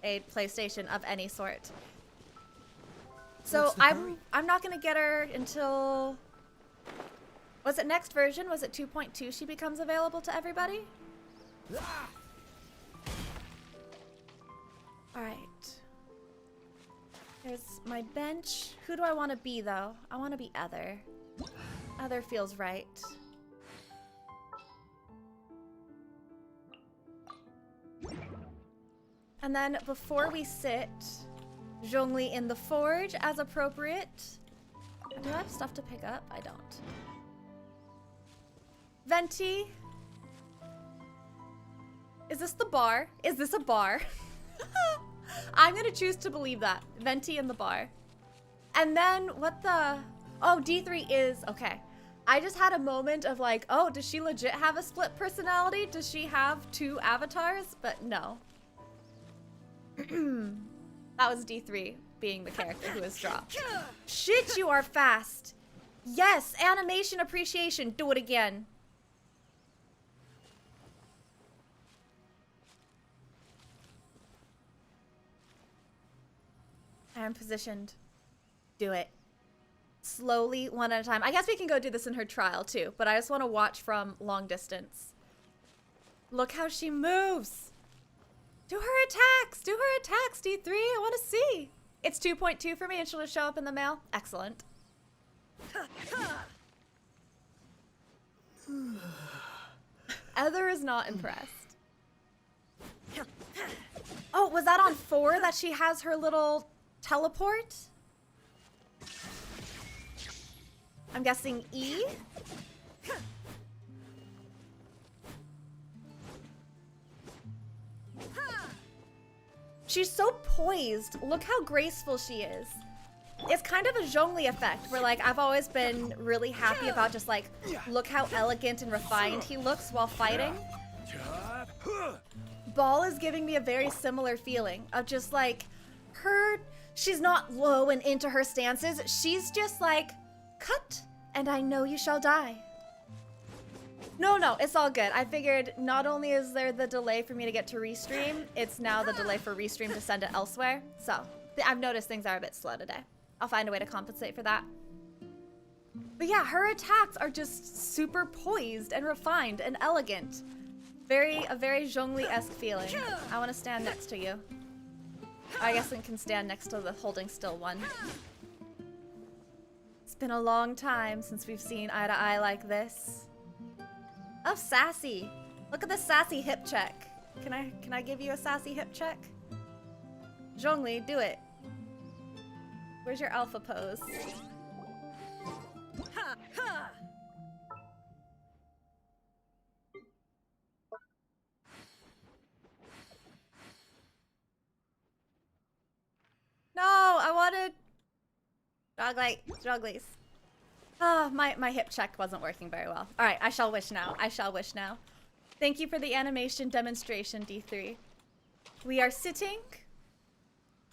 a PlayStation of any sort. So I'm not gonna get her until, was it next version? Was it 2.2 she becomes available to everybody? All right. There's my bench. Who do I want to be, though? I want to be Ether. Ether feels right. And then before we sit, Zhongli in the forge as appropriate. Do I have stuff to pick up? I don't. Venti. Is this the bar? Is this a bar? I'm gonna choose to believe that. Venti in the bar. And then what the... Oh, D3 is... Okay. I just had a moment of like, oh, does she legit have a split personality? Does she have 2 avatars? But no. That was D3 being the character who was dropped. Shit, you are fast. Yes, animation appreciation. Do it again. I am positioned. Do it. Slowly, one at a time. I guess we can go do this in her trial too, but I just want to watch from long distance. Look how she moves. Do her attacks. Do her attacks, D3. I want to see. It's 2.2 for me and she'll just show up in the mail. Excellent. Ether is not impressed. Oh, was that on 4 that she has her little teleport? I'm guessing E? She's so poised. Look how graceful she is. It's kind of a Zhongli effect where like I've always been really happy about just like look how elegant and refined he looks while fighting. Ball is giving me a very similar feeling of just like she's not low and into her stances. She's just like, cut, and I know you shall die. No, it's all good. I figured not only is there the delay for me to get to restream, it's now the delay for restream to send it elsewhere. So I've noticed things are a bit slow today. I'll find a way to compensate for that. But yeah, her attacks are just super poised and refined and elegant. A very Zhongli-esque feeling. I want to stand next to you. I guess I can stand next to the holding still one. It's been a long time since we've seen eye to eye like this. Oh, sassy. Look at the sassy hip check. Can I give you a sassy hip check? Zhongli, do it. Where's your alpha pose? Ha, ha. No, I wanted Joglies. Ah, my hip check wasn't working very well. All right, I shall wish now. I shall wish now. Thank you for the animation demonstration, D3. We are sitting.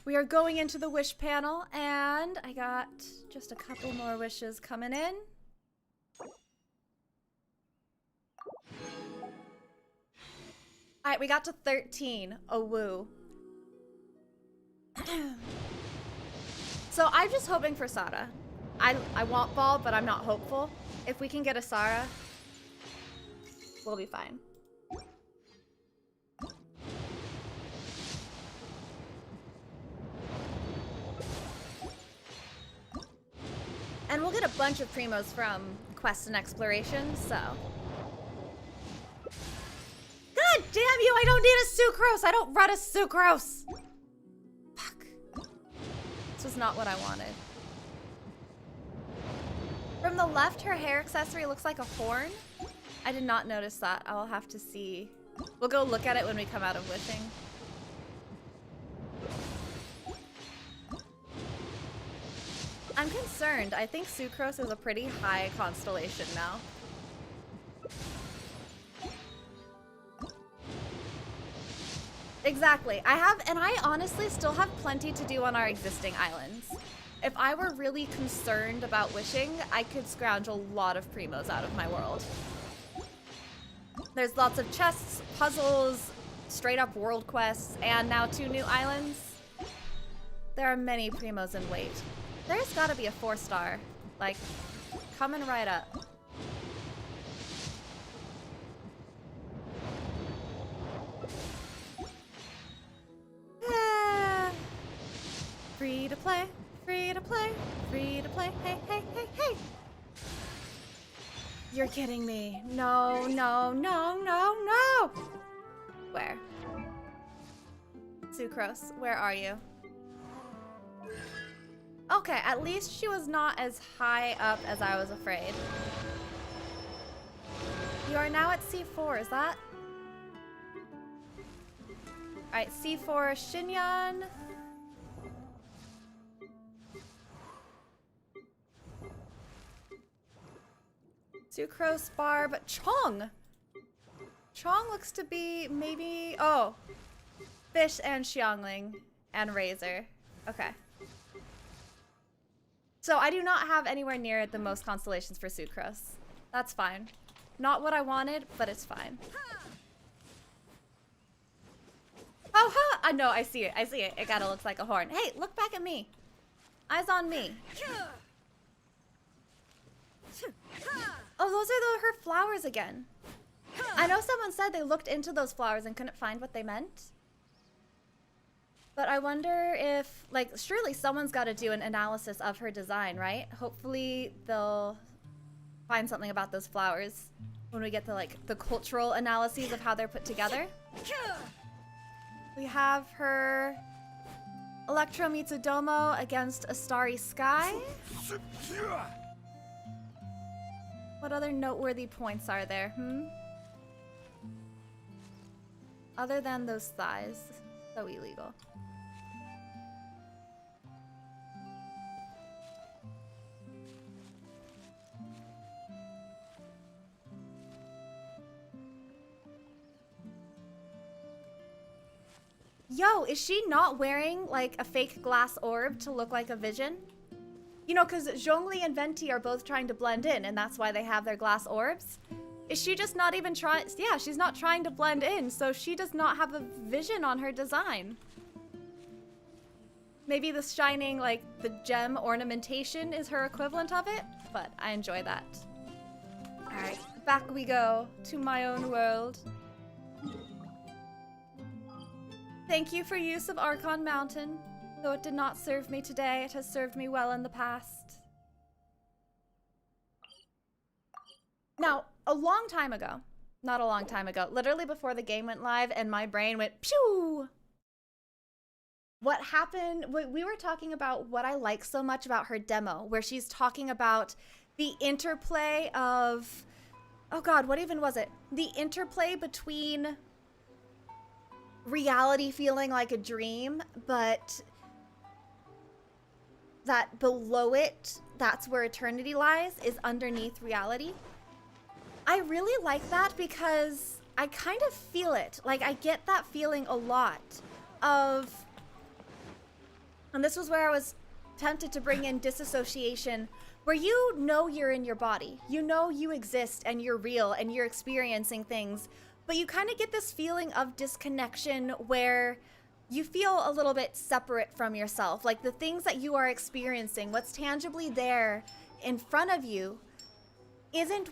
We are going into the wish panel, and I got just a couple more wishes coming in. All right, we got to 13. Oh, woo. So I'm just hoping for Sara. I want Ball, but I'm not hopeful. If we can get a Sara, we'll be fine. And we'll get a bunch of primos from Quest and Exploration, so. God damn you, I don't need a Sucrose! I don't run a Sucrose! Fuck. This was not what I wanted. From the left, her hair accessory looks like a horn. I did not notice that. I'll have to see. We'll go look at it when we come out of wishing. I'm concerned. I think Sucrose is a pretty high constellation now. Exactly. I honestly still have plenty to do on our existing islands. If I were really concerned about wishing, I could scrounge a lot of primos out of my world. There's lots of chests, puzzles, straight up world quests, and now 2 new islands. There are many primos in wait. There's gotta be a 4-star, like, coming right up. Free to play, free to play, free to play, hey, hey, hey, hey! You're kidding me. No, no, no, no, no! Where? Sucrose, where are you? Okay, at least she was not as high up as I was afraid. You are now at C4, is that? Alright, C4 Xinyan. Sucrose, Barb, Chong. Chong looks to be maybe, oh, Fish and Xiangling and Razor. Okay. So I do not have anywhere near the most constellations for Sucrose. That's fine. Not what I wanted, but it's fine. Oh, ha! I know, I see it. I see it. It kinda looks like a horn. Hey, look back at me. Eyes on me. Oh, those are her flowers again. I know someone said they looked into those flowers and couldn't find what they meant. But I wonder if, like, surely someone's got to do an analysis of her design, right? Hopefully they'll find something about those flowers when we get to, like, the cultural analyses of how they're put together. We have her Electro meets Adomo against a starry sky. What other noteworthy points are there, Other than those thighs. So illegal. Yo, is she not wearing, like, a fake glass orb to look like a vision? You know, because Zhongli and Venti are both trying to blend in, and that's why they have their glass orbs. Is she just not even trying? Yeah, she's not trying to blend in, so she does not have a vision on her design. Maybe the shining, like, the gem ornamentation is her equivalent of it, but I enjoy that. Alright, back we go to my own world. Thank you for use of Archon Mountain. Though it did not serve me today, it has served me well in the past. Now, a long time ago, not a long time ago, literally before the game went live and my brain went pew! What happened, we were talking about what I like so much about her demo, where she's talking about the interplay of, oh god, what even was it? The interplay between reality feeling like a dream, but that below it, that's where eternity lies, is underneath reality. I really like that because I kind of feel it. Like, I get that feeling a lot of, and this was where I was tempted to bring in disassociation, where you know you're in your body. You know you exist and you're real and you're experiencing things, but you kind of get this feeling of disconnection where you feel a little bit separate from yourself. Like the things that you are experiencing, what's tangibly there in front of you isn't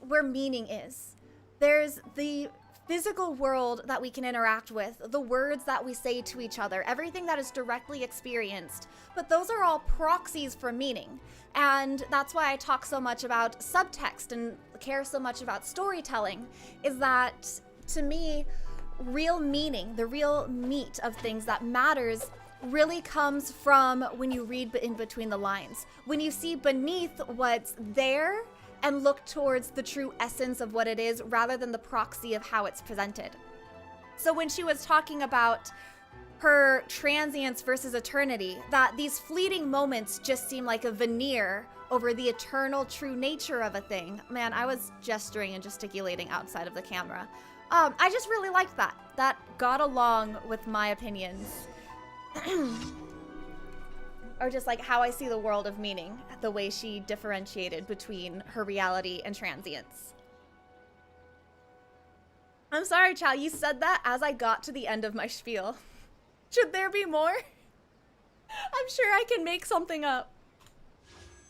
where meaning is. There's the physical world that we can interact with, the words that we say to each other, everything that is directly experienced, but those are all proxies for meaning. And that's why I talk so much about subtext and care so much about storytelling, is that to me, real meaning, the real meat of things that matters really comes from when you read in between the lines. When you see beneath what's there and look towards the true essence of what it is rather than the proxy of how it's presented. So when she was talking about her transience versus eternity, that these fleeting moments just seem like a veneer over the eternal true nature of a thing. Man, I was gesturing and gesticulating outside of the camera. I just really liked that. That got along with my opinions. Or just like how I see the world of meaning, the way she differentiated between her reality and transience. I'm sorry, Chow, you said that as I got to the end of my spiel. Should there be more? I'm sure I can make something up.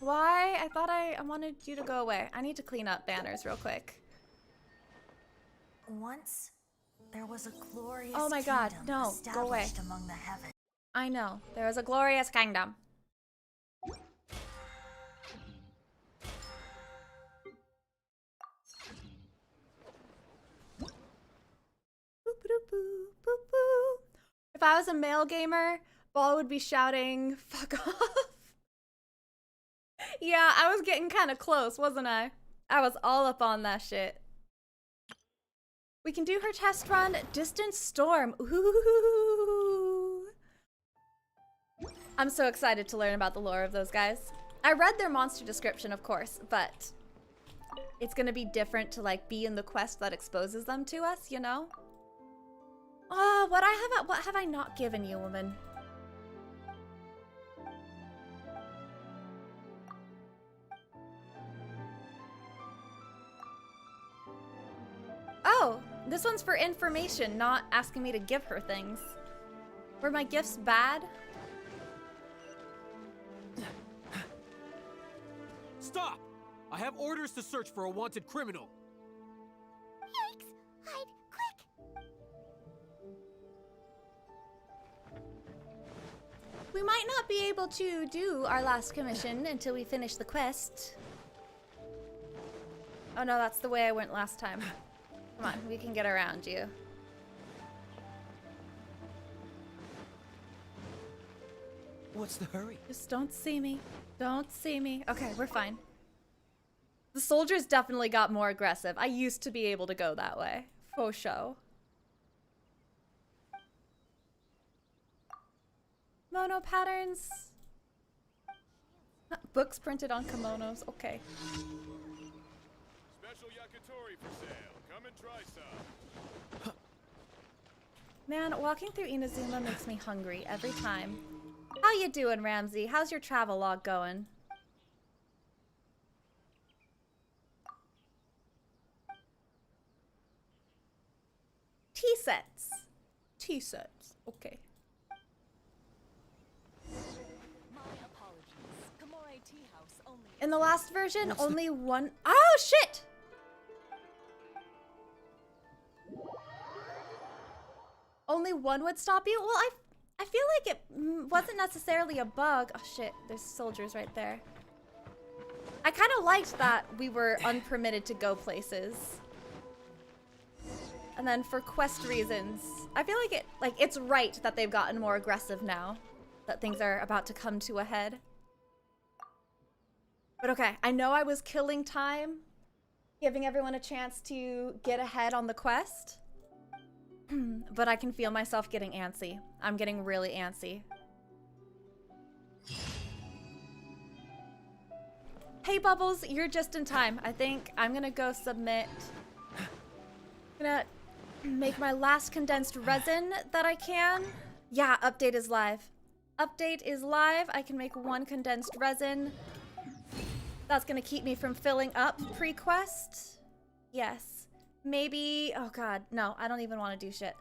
Why? I thought I wanted you to go away. I need to clean up banners real quick. Once there was a glorious oh my god, kingdom no, go away. established among the heavens. I know, there was a glorious kingdom. If I was a male gamer, Ball would be shouting, "Fuck off." Yeah, I was getting kind of close, wasn't I? I was all up on that shit. We can do her test run, Distant Storm. Ooh. I'm so excited to learn about the lore of those guys. I read their monster description, of course, but it's gonna be different to like be in the quest that exposes them to us, you know? Oh, what have I not given you, woman? Oh, this one's for information, not asking me to give her things. Were my gifts bad? Stop! I have orders to search for a wanted criminal. Yikes! Hide, quick! We might not be able to do our last commission until we finish the quest. Oh no, that's the way I went last time. Come on, we can get around you. What's the hurry? Just don't see me. Don't see me. Okay, we're fine. The soldiers definitely got more aggressive. I used to be able to go that way. Faux show. Mono patterns. Books printed on kimonos. Okay. Special yakitori for sale. Come and try some. Man, walking through Inazuma makes me hungry every time. How you doing, Ramsey? How's your travel log going? Tea sets. Tea sets. Okay. My apologies. Kamore Tea House only. In the last version, only one. Oh shit! Only one would stop you? Well, I feel like it wasn't necessarily a bug. Oh shit, there's soldiers right there. I kind of liked that we were unpermitted to go places. And then for quest reasons, I feel like it's right that they've gotten more aggressive now. That things are about to come to a head. But okay, I know I was killing time, giving everyone a chance to get ahead on the quest. But I can feel myself getting antsy. I'm getting really antsy. Hey Bubbles, you're just in time. I think I'm gonna go submit. I'm gonna make my last condensed resin that I can. Yeah, update is live. Update is live. I can make one condensed resin. That's gonna keep me from filling up pre-quest. Yes. Maybe, oh god, no, I don't even want to do shit.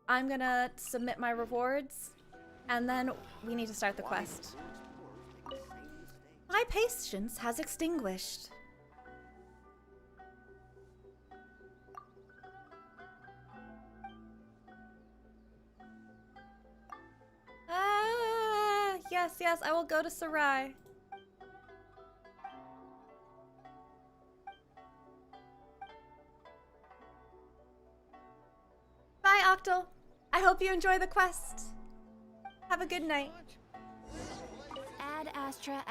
I'm gonna submit my rewards, and then we need to start the quest. My patience has extinguished. Ah, yes, I will go to Sarai. Bye, Octal. I hope you enjoy the quest. Have a good night. Ad Astra.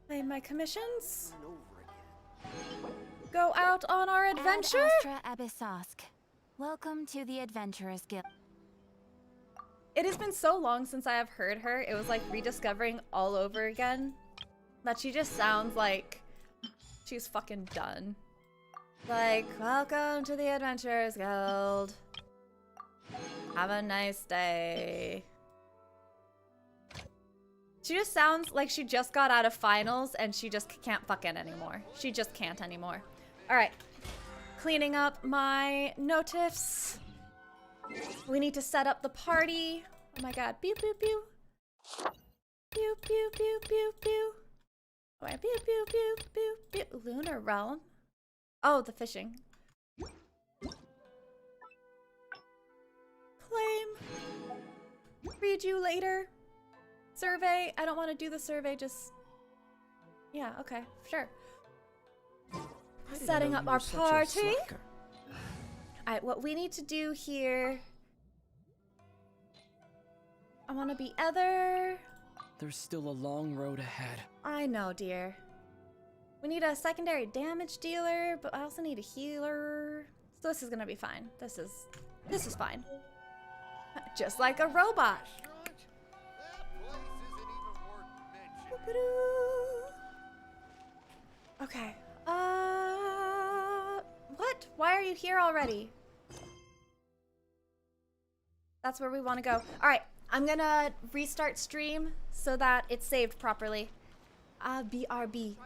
Claim my commissions. Go out on our adventure. Ad Astra Abyssosk. Welcome to the Adventurers Guild. It has been so long since I have heard her. It was like rediscovering all over again. That she just sounds like she's fucking done. Like, welcome to the Adventurers Guild. Have a nice day. She just sounds like she just got out of finals and she just can't fucking anymore. She just can't anymore. All right. Cleaning up my notifs. We need to set up the party. Oh my god. Pew, pew, pew. Pew, pew, pew, pew, pew. All right. Pew, pew, pew, pew, pew. Lunar Realm. Oh, the fishing. Claim. Read you later. Survey. I don't want to do the survey, just... Yeah, okay, sure. Setting up our party. Alright, what we need to do here... I want to be Ether. There's still a long road ahead. I know, dear. We need a secondary damage dealer, but I also need a healer. So this is gonna be fine. This is fine. Just like a robot. Okay, Why are you here already? That's where we want to go. All right, I'm gonna restart stream so that it's saved properly. BRB.